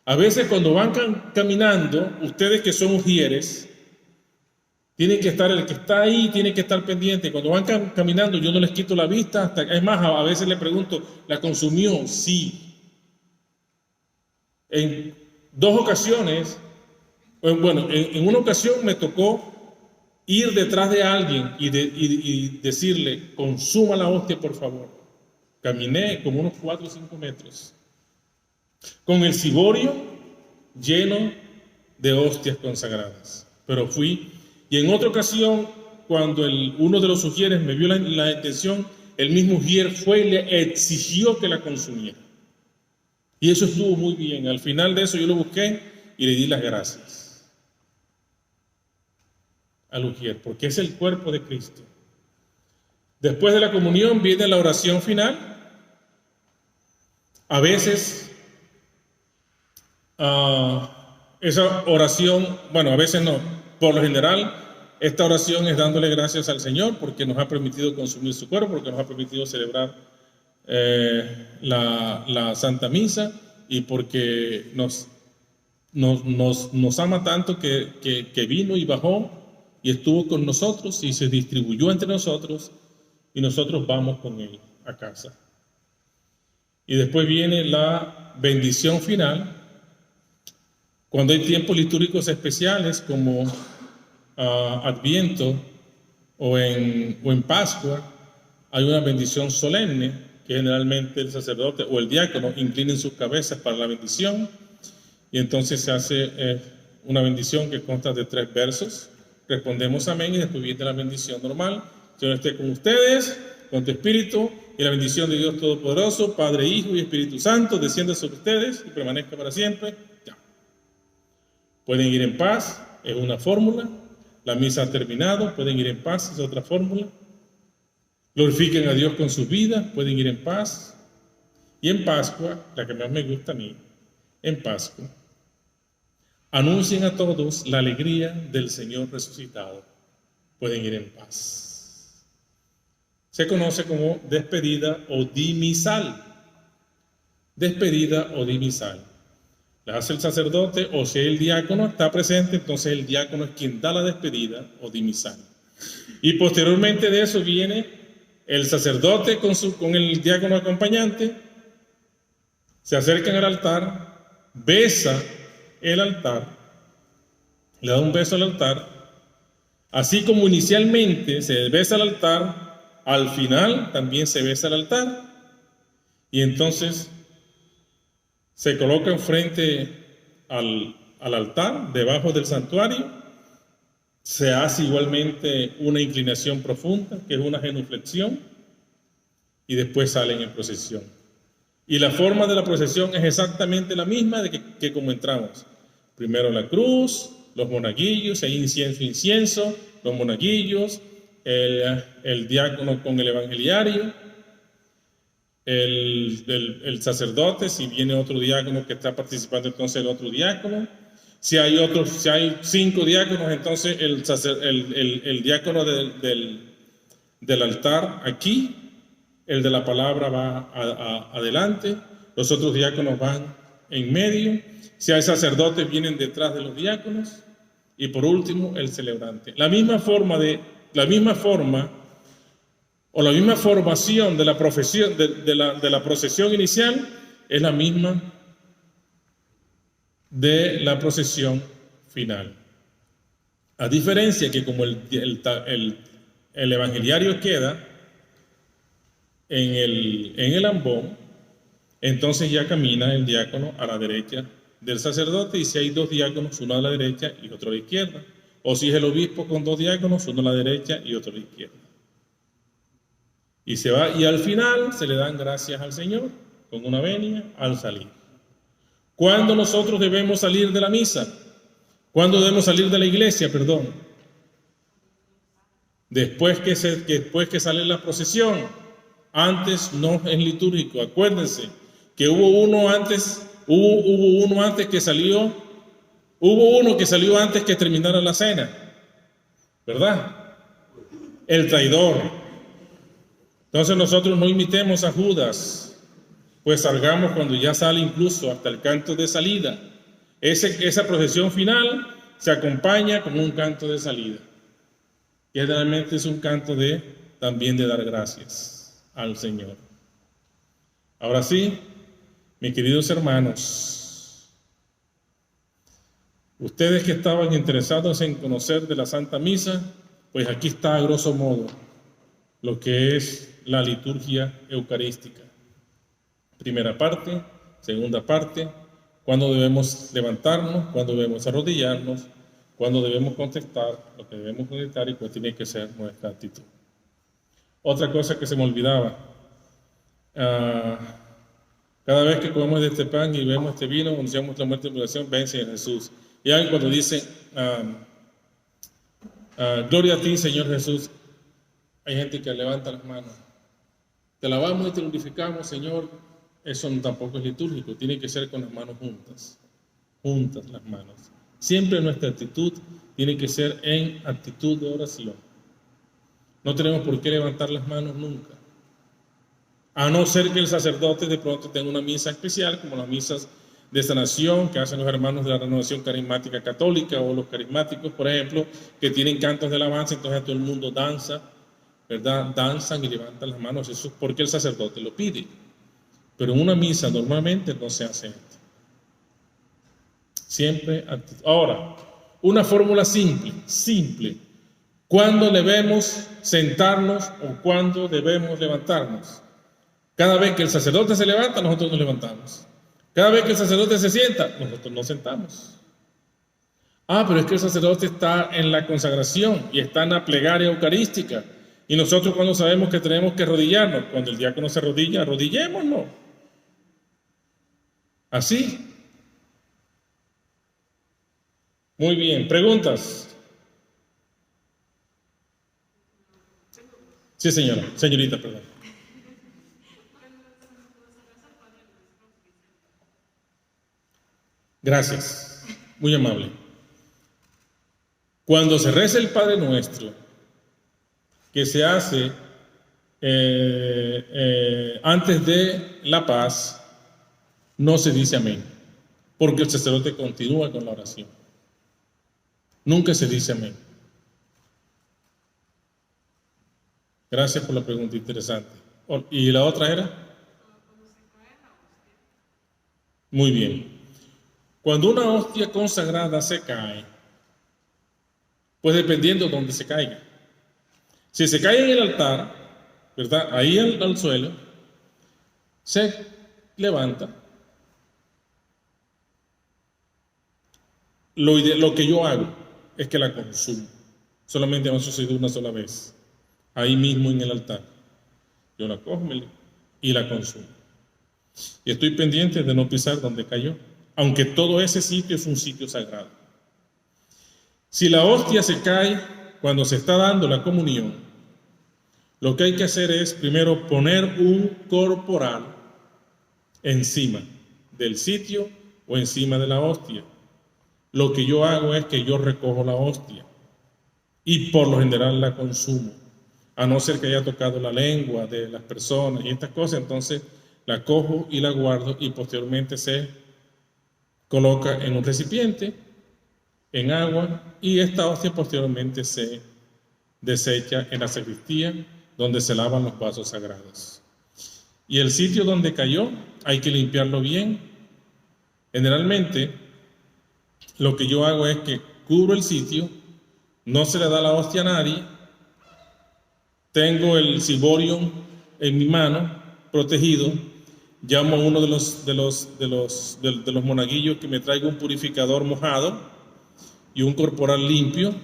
A veces cuando van caminando, ustedes que son ujieres, tienen que estar, el que está ahí tiene que estar pendiente. Cuando van caminando, yo no les quito la vista, es más, a veces les pregunto, ¿la consumió? Sí. En dos ocasiones, bueno, en una ocasión me tocó ir detrás de alguien y decirle, consuma la hostia, por favor. Caminé como unos 4 o 5 metros, con el ciborio lleno de hostias consagradas. Pero fui, y en otra ocasión, cuando uno de los ujieres me vio la intención, el mismo ujier fue y le exigió que la consumiera. Y eso estuvo muy bien. Al final de eso yo lo busqué y le di las gracias al ujier, porque es el cuerpo de Cristo. Después de la comunión viene la oración final. A veces esa oración, bueno, a veces no, por lo general, esta oración es dándole gracias al Señor porque nos ha permitido consumir su cuerpo, porque nos ha permitido celebrar la Santa Misa y porque nos ama tanto que vino y bajó y estuvo con nosotros y se distribuyó entre nosotros y nosotros vamos con Él a casa. Y después viene la bendición final. Cuando hay tiempos litúrgicos especiales como Adviento o en Pascua, hay una bendición solemne que generalmente el sacerdote o el diácono inclinen sus cabezas para la bendición y entonces se hace una bendición que consta de 3 versos. Respondemos amén y después viene la bendición normal. Señor esté con ustedes, con tu espíritu, y la bendición de Dios Todopoderoso, Padre, Hijo y Espíritu Santo, descienda sobre ustedes y permanezca para siempre. Ya. Pueden ir en paz, es una fórmula. La misa ha terminado, pueden ir en paz, es otra fórmula. Glorifiquen a Dios con sus vidas, pueden ir en paz. Y en Pascua, la que más me gusta a mí, en Pascua, anuncien a todos la alegría del Señor resucitado. pueden ir en paz. Se conoce como despedida o dimisal. Despedida o dimisal. La hace el sacerdote, o si el diácono está presente, entonces el diácono es quien da la despedida o dimisal. Y posteriormente de eso viene el sacerdote con el diácono acompañante, se acercan al altar, besa el altar, le da un beso al altar, así como inicialmente se besa el altar, al final también se besa el altar, y entonces se colocan frente al altar, debajo del santuario, se hace igualmente una inclinación profunda, que es una genuflexión, y después salen en procesión. Y la forma de la procesión es exactamente la misma que como entramos. Primero la cruz, los monaguillos, hay incienso, los monaguillos, el diácono con el evangeliario, el sacerdote, si viene otro diácono que está participando, entonces el otro diácono. Si hay 5 diáconos, entonces el diácono del altar aquí, el de la palabra va adelante, los otros diáconos van en medio. Si hay sacerdotes, vienen detrás de los diáconos, y por último el celebrante. La misma forma o la misma formación de la profesión de la procesión inicial es la misma de la procesión final. A diferencia que como el evangeliario queda en el ambón, entonces ya camina el diácono a la derecha del sacerdote, y si hay 2 diáconos, uno a la derecha y otro a la izquierda. O si es el obispo con 2 diáconos, uno a la derecha y otro a la izquierda. Y se va, y al final se le dan gracias al Señor con una venia al salir. ¿Cuándo nosotros debemos salir de la misa? ¿Cuándo debemos salir de la iglesia? Perdón. Después que sale la procesión. Antes no es litúrgico. Acuérdense que hubo uno que salió antes que terminara la cena, ¿verdad? El traidor. Entonces nosotros no imitemos a Judas, pues salgamos cuando ya sale, incluso hasta el canto de salida. Esa procesión final se acompaña con un canto de salida, que generalmente es un canto también de dar gracias al Señor. Ahora sí, mis queridos hermanos, ustedes que estaban interesados en conocer de la Santa Misa, pues aquí está a grosso modo lo que es la liturgia eucarística. Primera parte, segunda parte, cuándo debemos levantarnos, cuándo debemos arrodillarnos, cuándo debemos contestar, lo que debemos contestar y cuál tiene que ser nuestra actitud. Otra cosa que se me olvidaba, cada vez que comemos de este pan y vemos este vino, anunciamos la muerte y tribulación, ven Señor Jesús. Y ahí cuando dice, gloria a ti Señor Jesús, hay gente que levanta las manos. Te alabamos y te glorificamos, Señor. Eso tampoco es litúrgico, tiene que ser con las manos juntas las manos. Siempre nuestra actitud tiene que ser en actitud de oración. No tenemos por qué levantar las manos nunca. A no ser que el sacerdote de pronto tenga una misa especial, como las misas de sanación que hacen los hermanos de la Renovación Carismática Católica o los carismáticos, por ejemplo, que tienen cantos de alabanza, entonces todo el mundo danza, ¿verdad? Danzan y levantan las manos, eso es porque el sacerdote lo pide. Pero en una misa normalmente no se hace esto. Siempre. Ahora, una fórmula simple. ¿Cuándo debemos sentarnos o cuándo debemos levantarnos? Cada vez que el sacerdote se levanta, nosotros nos levantamos. Cada vez que el sacerdote se sienta, nosotros nos sentamos. Pero es que el sacerdote está en la consagración y está en la plegaria eucarística. Y nosotros cuando sabemos que tenemos que arrodillarnos, cuando el diácono se arrodilla, arrodillémonos. Así. Muy bien, ¿preguntas? Sí, señorita, perdón. Gracias, muy amable. Cuando se reza el Padre Nuestro, que se hace antes de la paz, no se dice amén, porque el sacerdote continúa con la oración. Nunca se dice amén. Gracias por la pregunta interesante. ¿Y la otra era? Muy bien. Cuando una hostia consagrada se cae, pues dependiendo de dónde se caiga. Si se cae en el altar, ¿verdad? Ahí al suelo, se levanta. Lo que yo hago es que la consumo. Solamente me ha sucedido una sola vez. Ahí mismo en el altar. Yo la cojo y la consumo. Y estoy pendiente de no pisar donde cayó, aunque todo ese sitio es un sitio sagrado. Si la hostia se cae cuando se está dando la comunión, lo que hay que hacer es primero poner un corporal encima del sitio o encima de la hostia. Lo que yo hago es que yo recojo la hostia y por lo general la consumo, a no ser que haya tocado la lengua de las personas y estas cosas, entonces la cojo y la guardo y posteriormente se coloca en un recipiente, en agua, y esta hostia posteriormente se desecha en la sacristía donde se lavan los vasos sagrados. Y el sitio donde cayó hay que limpiarlo bien. Generalmente lo que yo hago es que cubro el sitio, no se le da la hostia a nadie, tengo el ciborium en mi mano, protegido, llamo a uno de los monaguillos que me traiga un purificador mojado y un corporal limpio.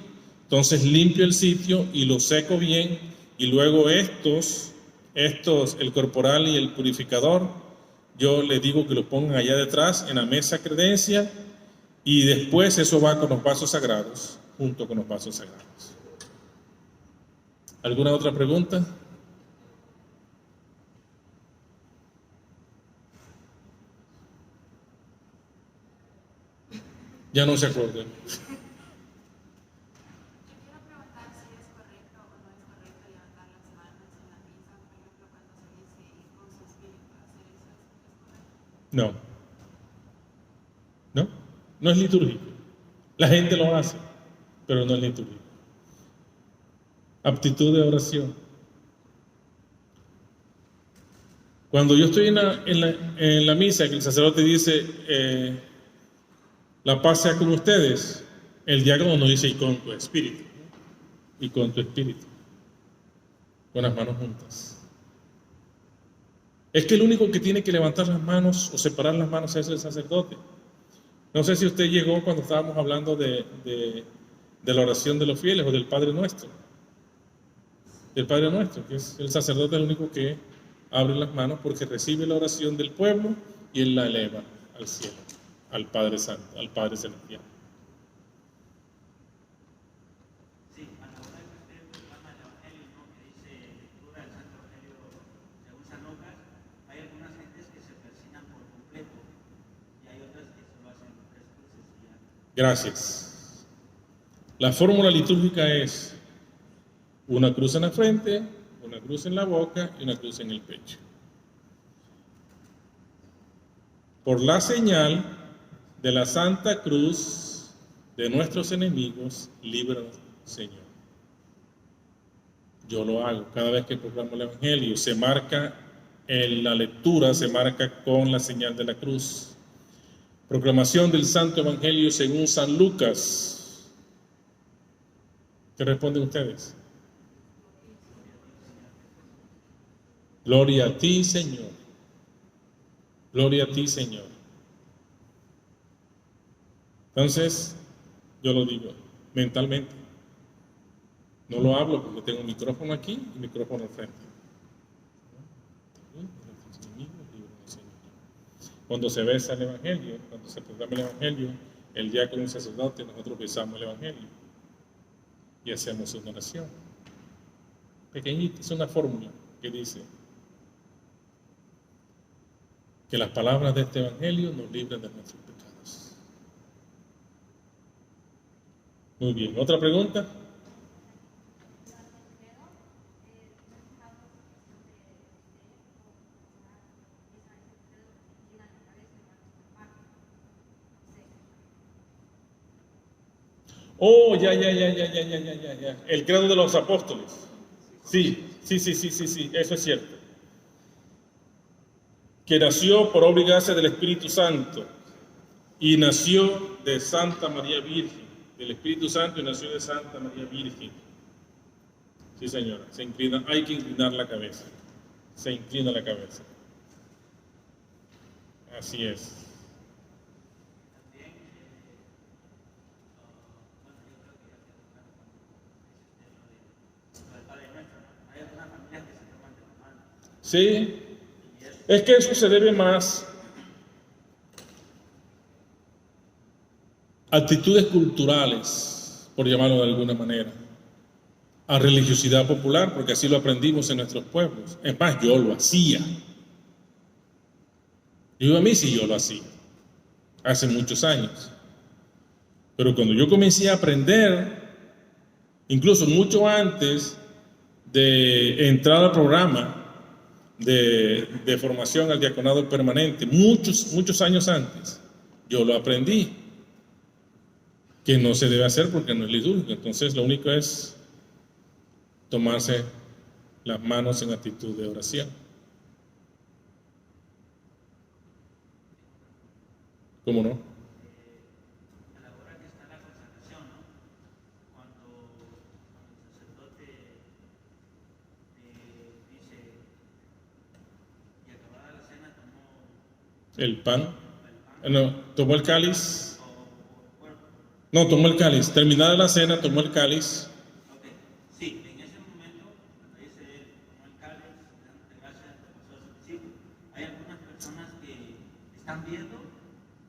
Entonces limpio el sitio y lo seco bien, y luego el corporal y el purificador, yo les digo que lo pongan allá detrás en la mesa credencia, y después eso va con los vasos sagrados, junto con los vasos sagrados. ¿Alguna otra pregunta? Ya no se acuerdan. No, no, no es litúrgico. La gente lo hace, pero no es litúrgico. Aptitud de oración. Cuando yo estoy en la misa, que el sacerdote dice, la paz sea con ustedes, el diácono nos dice, y con tu espíritu, y con tu espíritu, con las manos juntas. Es que el único que tiene que levantar las manos o separar las manos es el sacerdote. No sé si usted llegó cuando estábamos hablando de la oración de los fieles o del Padre Nuestro. Del Padre Nuestro, que es el sacerdote el único que abre las manos porque recibe la oración del pueblo y él la eleva al cielo, al Padre Santo, al Padre Celestial. Sí, a la hora que usted proclama el Evangelio, ¿no? Que dice lectura del Santo Evangelio según San Lucas, hay algunas gentes que se persignan por completo y hay otras que solo hacen 3 cruces y ya. Gracias. La fórmula litúrgica es una cruz en la frente, una cruz en la boca y una cruz en el pecho. Por la señal de la Santa Cruz de nuestros enemigos, líbranos, Señor. Yo lo hago cada vez que proclamo el Evangelio. Se marca en la lectura, se marca con la señal de la cruz. Proclamación del Santo Evangelio según San Lucas. ¿Qué responden ustedes? Gloria a ti, Señor. Gloria a ti, Señor. Entonces, yo lo digo mentalmente. No lo hablo porque tengo un micrófono aquí y un micrófono al frente. Cuando se besa el Evangelio, cuando se proclama el Evangelio, el diácono y el sacerdote, nosotros besamos el Evangelio y hacemos una oración. Pequeñita, es una fórmula que dice que las palabras de este Evangelio nos libren de nuestros pecados. Muy bien, ¿otra pregunta? Oh, ya. El credo de los apóstoles. Sí, eso es cierto. Que nació por obra y gracia del Espíritu Santo y nació de Santa María Virgen, del Espíritu Santo y nació de Santa María Virgen. Sí, señora, se inclina, hay que inclinar la cabeza. Se inclina la cabeza. Así es. Sí, es que eso se debe más a actitudes culturales, por llamarlo de alguna manera, a religiosidad popular, porque así lo aprendimos en nuestros pueblos. Es más, yo lo hacía. Yo a mí sí yo lo hacía, hace muchos años. Pero cuando yo comencé a aprender, incluso mucho antes de entrar al programa de formación al diaconado permanente, muchos años antes, yo lo aprendí, que no se debe hacer porque no es litúrgico. Entonces lo único es tomarse las manos en actitud de oración. ¿Cómo no? A la hora que está la consagración, ¿no? Cuando el sacerdote dice, y acabada la cena tomó El pan. el pan, No, tomó el cáliz. o bueno, No, tomó el cáliz. Terminada la cena, tomó el cáliz. ok, sí, en ese momento, cuando dice él, tomó el cáliz, dándote gracias, lo pasó a su discípulo. Hay algunas personas que están viendo,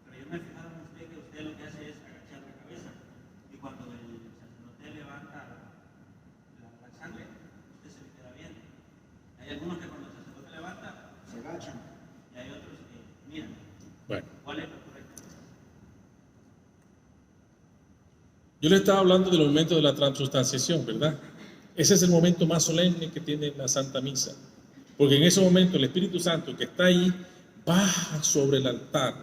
pero yo me he fijado en usted que usted lo que hace es agachar la cabeza. Y cuando el sacerdote levanta la sangre, usted se le queda viendo. Hay algunos que cuando el sacerdote levanta, se agachan. Y hay otros que miran. Bueno, ¿Cuál es lo correcto? yo le estaba hablando del momento de la transustanciación, ¿verdad? Ese es el momento más solemne que tiene la Santa Misa. Porque en ese momento el Espíritu Santo que está ahí baja sobre el altar.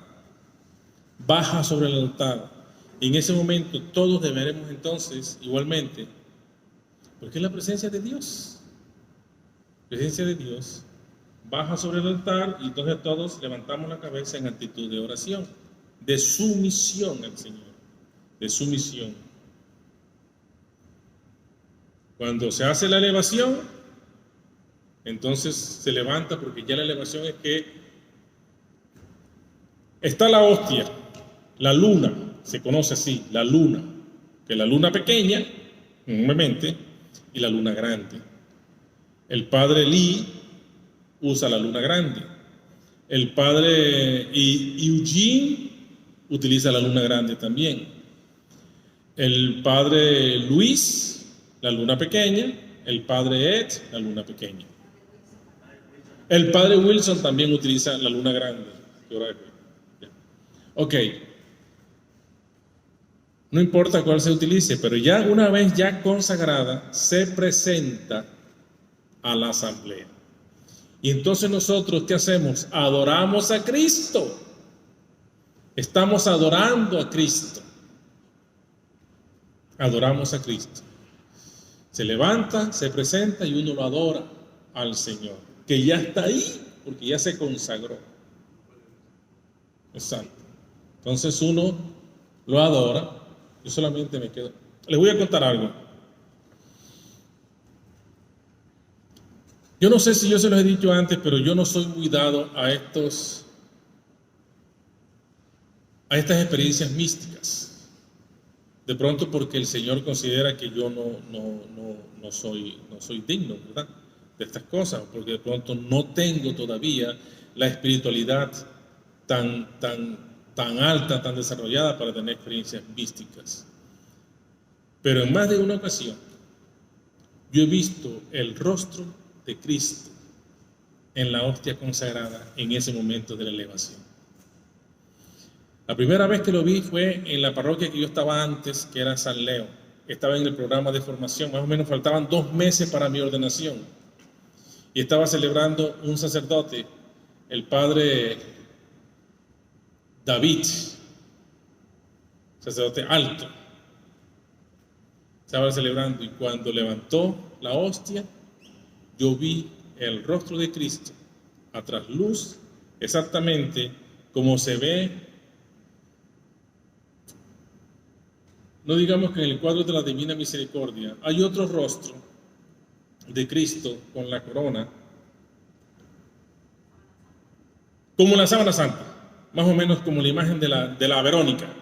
Baja sobre el altar. Y en ese momento todos deberemos entonces, igualmente, porque es la presencia de Dios. La presencia de Dios baja sobre el altar y entonces todos levantamos la cabeza en actitud de oración, de sumisión al Señor, de sumisión. Cuando se hace la elevación, entonces se levanta, porque ya la elevación es que está la hostia, la luna, se conoce así, la luna, que es la luna pequeña, obviamente, y la luna grande. El padre Lee usa la luna grande. El padre Eugene utiliza la luna grande también. El padre Luis, la luna pequeña. El padre Ed, la luna pequeña. El padre Wilson también utiliza la luna grande. Ok. No importa cuál se utilice, pero ya una vez ya consagrada, se presenta a la asamblea. Y entonces nosotros, ¿qué hacemos? Adoramos a Cristo. Estamos adorando a Cristo. Adoramos a Cristo. Se levanta, se presenta y uno lo adora al Señor, que ya está ahí, porque ya se consagró. Exacto. Entonces uno lo adora. Yo solamente me quedo. Les voy a contar algo. Yo no sé si yo se los he dicho antes, pero yo no soy muy dado a estas experiencias místicas. De pronto porque el Señor considera que yo no soy digno, ¿verdad?, de estas cosas, porque de pronto no tengo todavía la espiritualidad tan alta, tan desarrollada para tener experiencias místicas. Pero en más de una ocasión yo he visto el rostro de Cristo en la hostia consagrada en ese momento de la elevación. La primera vez que lo vi fue en la parroquia que yo estaba antes, que era San Leo. Estaba en el programa de formación, más o menos faltaban 2 meses para mi ordenación. Y estaba celebrando un sacerdote, el padre David, sacerdote alto. Estaba celebrando y cuando levantó la hostia, yo vi el rostro de Cristo a trasluz, exactamente como se ve, no digamos que en el cuadro de la Divina Misericordia, hay otro rostro de Cristo con la corona, como la sábana santa, más o menos como la imagen de la Verónica,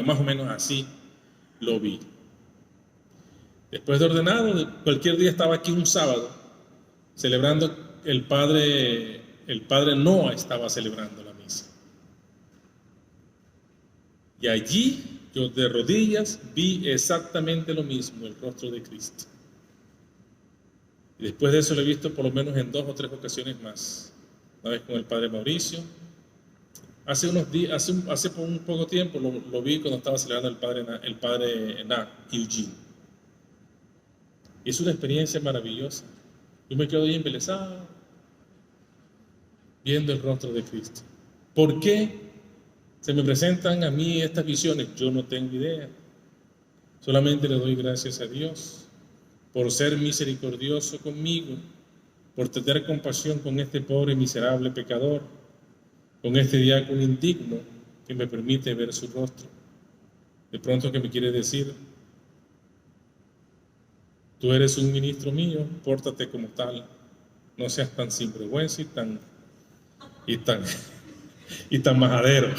más o menos así lo vi. Después de ordenado, cualquier día estaba aquí un sábado, celebrando, el padre Noah estaba celebrando la misa. Y allí, yo de rodillas, vi exactamente lo mismo, el rostro de Cristo. Y después de eso lo he visto por lo menos en 2 o 3 ocasiones más. Una vez con el padre Mauricio. Hace unos días, hace un poco tiempo lo vi cuando estaba celebrando el padre Eugene. Y es una experiencia maravillosa. Yo me quedo ahí embelesado, viendo el rostro de Cristo. ¿Por qué se me presentan a mí estas visiones? Yo no tengo idea. Solamente le doy gracias a Dios por ser misericordioso conmigo, por tener compasión con este pobre miserable pecador, con este diácono indigno que me permite ver su rostro. De pronto que me quiere decir: tú eres un ministro mío, pórtate como tal, no seas tan sinvergüenza y tan majadero.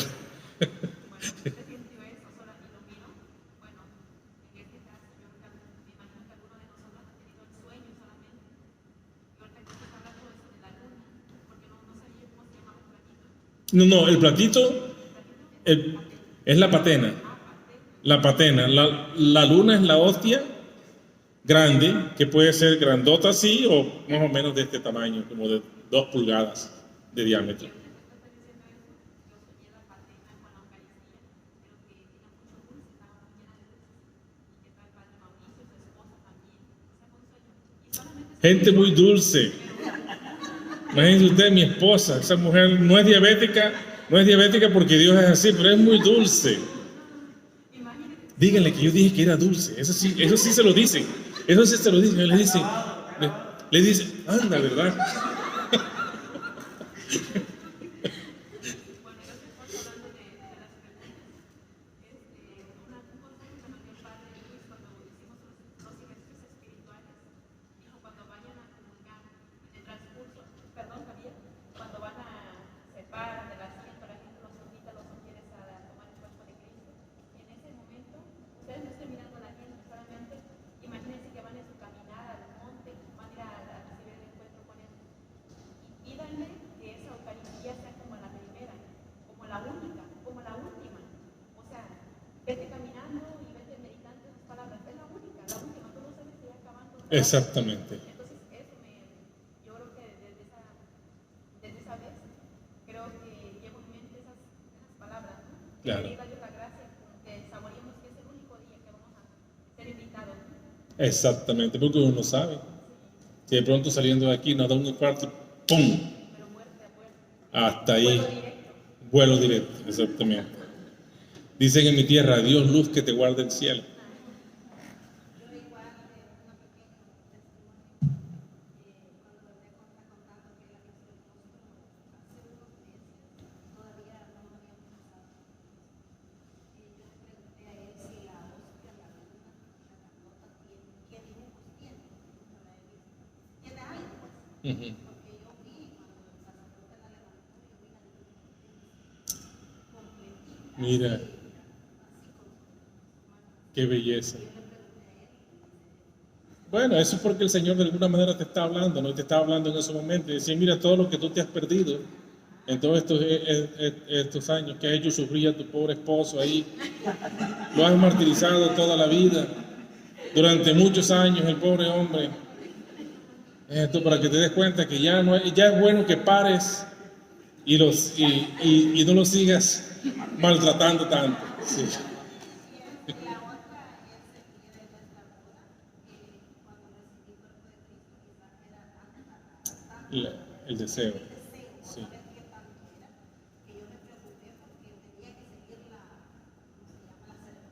No, el platito es la patena. La patena. La luna es la hostia grande, que puede ser grandota así o más o menos de este tamaño, como de 2 pulgadas de diámetro. Gente muy dulce. Imagínense usted, mi esposa, esa mujer no es diabética porque Dios es así, pero es muy dulce. Díganle que yo dije que era dulce, eso sí se lo dicen, le dicen, anda, ¿verdad? Exactamente. Claro. Exactamente, porque uno no sabe. Si de pronto saliendo de aquí nos da un infarto, ¡pum! Hasta ahí. Vuelo directo, exactamente. Dicen en mi tierra: Dios luz que te guarde el cielo. Uh-huh. Mira, qué belleza. Bueno, eso es porque el Señor de alguna manera te está hablando, ¿no? Te está hablando en ese momento y decir: mira todo lo que tú te has perdido en todos estos años, que has hecho sufrir a tu pobre esposo ahí. Lo has martirizado toda la vida, durante muchos años, el pobre hombre. Esto para que te des cuenta que ya es bueno que pares y no lo sigas maltratando tanto. Sí. El deseo. Sí.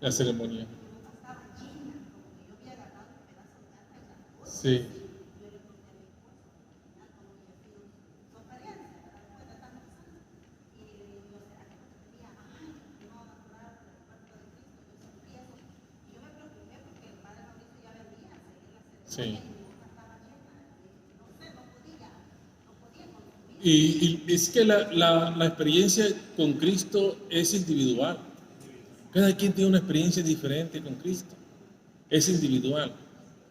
La ceremonia. Sí. Sí. Y es que la experiencia con Cristo es individual. Cada quien tiene una experiencia diferente con Cristo. Es individual.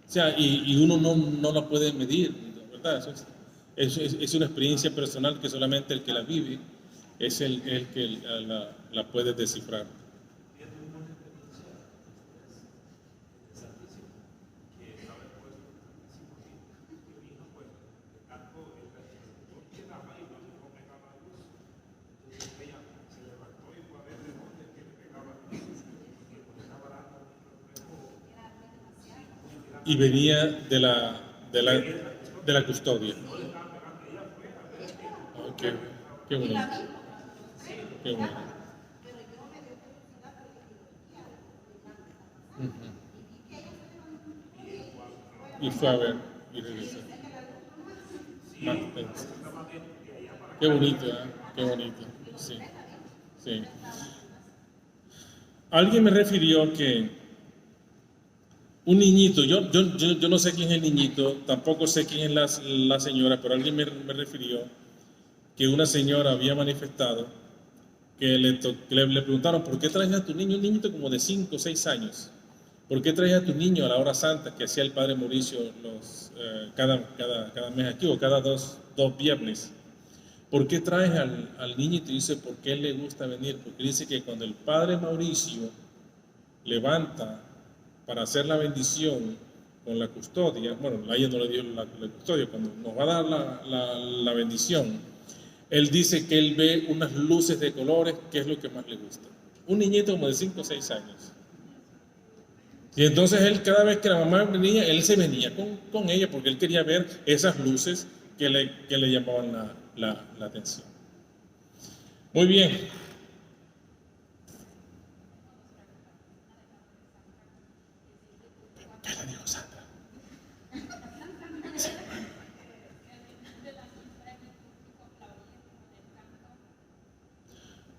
O sea, y uno no la puede medir, ¿verdad? Es una experiencia personal que solamente el que la vive es el que la puede descifrar. Y venía de la custodia. Oh, qué bonito. Qué bonito. Ujú. Y fue a ver y regresó. Más tenso. Qué bonito, ¿eh? Qué bonito. Sí, sí. Alguien me refirió que un niñito, yo no sé quién es el niñito, tampoco sé quién es la señora, pero alguien me refirió que una señora había manifestado que le preguntaron, ¿por qué traes a tu niño? Un niñito como de 5 o 6 años. ¿Por qué traes a tu niño a la hora santa que hacía el padre Mauricio cada mes aquí o cada dos viernes? ¿Por qué traes al niño? Y te dice, ¿por qué le gusta venir? Porque dice que cuando el padre Mauricio levanta para hacer la bendición con la custodia, bueno, a ella no le dio la custodia, cuando nos va a dar la bendición, él dice que él ve unas luces de colores, que es lo que más le gusta. Un niñito como de 5 o 6 años. Y entonces él, cada vez que la mamá venía, él se venía con ella porque él quería ver esas luces que le llamaban la atención. Muy bien. ¿Qué le dijo Sandra?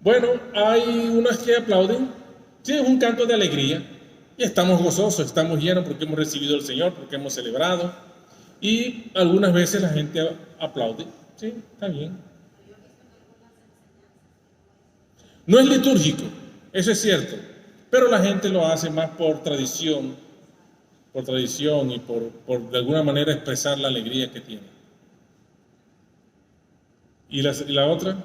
Bueno, hay unas que aplauden. Sí, es un canto de alegría. Y estamos gozosos, estamos llenos porque hemos recibido al Señor, porque hemos celebrado. Y algunas veces la gente aplaude. Sí, está bien. No es litúrgico, eso es cierto. Pero la gente lo hace más por tradición y por de alguna manera expresar la alegría que tiene. ¿Y la otra?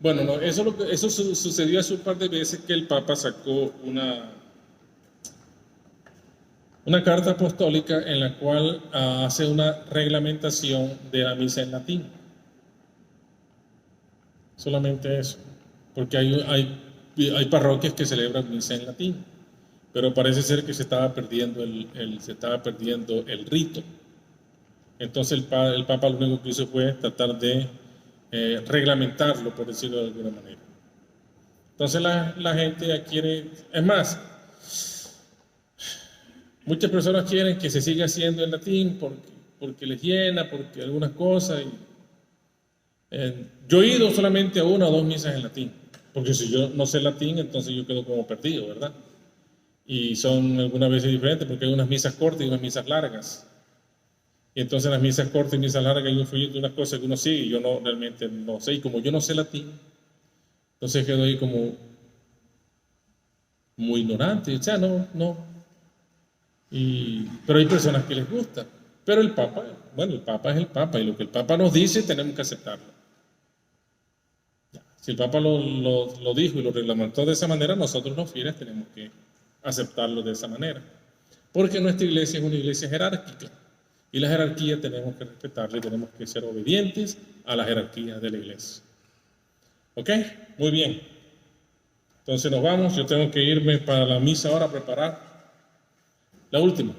Bueno, no, eso sucedió hace un par de veces que el Papa sacó una carta apostólica en la cual hace una reglamentación de la misa en latín. Solamente eso. Porque hay parroquias que celebran misa en latín, pero parece ser que se estaba perdiendo el rito. Entonces el Papa lo único que hizo fue tratar de reglamentarlo, por decirlo de alguna manera. Entonces la gente quiere, es más, muchas personas quieren que se siga haciendo en latín porque les llena, porque algunas cosas. Yo he ido solamente a 1 o 2 misas en latín, porque si yo no sé latín, entonces yo quedo como perdido, ¿verdad? Y son algunas veces diferentes porque hay unas misas cortas y unas misas largas. Y entonces las misas cortas y misas largas hay un folleto de unas cosas que uno sigue y yo realmente no sé. Y como yo no sé latín, entonces quedo ahí como muy ignorante. O sea, no. Pero hay personas que les gusta. Pero el Papa es el Papa y lo que el Papa nos dice tenemos que aceptarlo. Si el Papa lo dijo y lo reglamentó de esa manera, nosotros los fieles tenemos que aceptarlo de esa manera. Porque nuestra iglesia es una iglesia jerárquica. Y la jerarquía tenemos que respetarla y tenemos que ser obedientes a la jerarquía de la iglesia. ¿Ok? Muy bien. Entonces nos vamos. Yo tengo que irme para la misa ahora a preparar la última.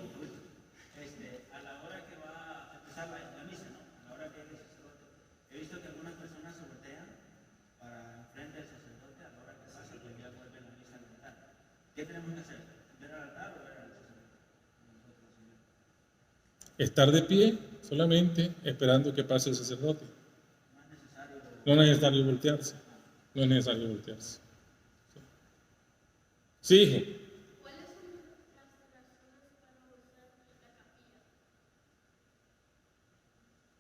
¿Qué tenemos que hacer? ¿Ver al altar o ver al sacerdote? Estar de pie solamente esperando que pase el sacerdote. No es necesario. No es necesario voltearse. No es necesario voltearse. Sí, hijo. ¿Cuáles son las razones para usar la capilla?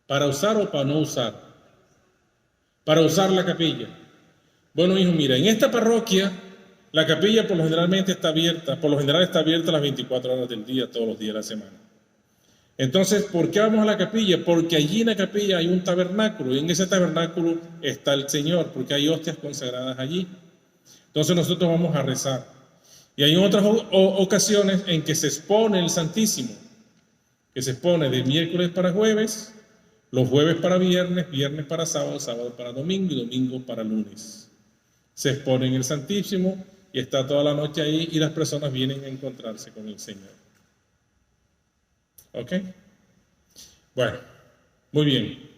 ¿Para usar o para no usar? Para usar la capilla. Bueno, hijo, mira, en esta parroquia la capilla por lo general está abierta las 24 horas del día, todos los días de la semana. Entonces, ¿por qué vamos a la capilla? Porque allí en la capilla hay un tabernáculo y en ese tabernáculo está el Señor, porque hay hostias consagradas allí. Entonces nosotros vamos a rezar. Y hay otras ocasiones en que se expone el Santísimo, que se expone de miércoles para jueves, los jueves para viernes, viernes para sábado, sábado para domingo y domingo para lunes. Se expone en el Santísimo y está toda la noche ahí y las personas vienen a encontrarse con el Señor. ¿Ok? Bueno, muy bien.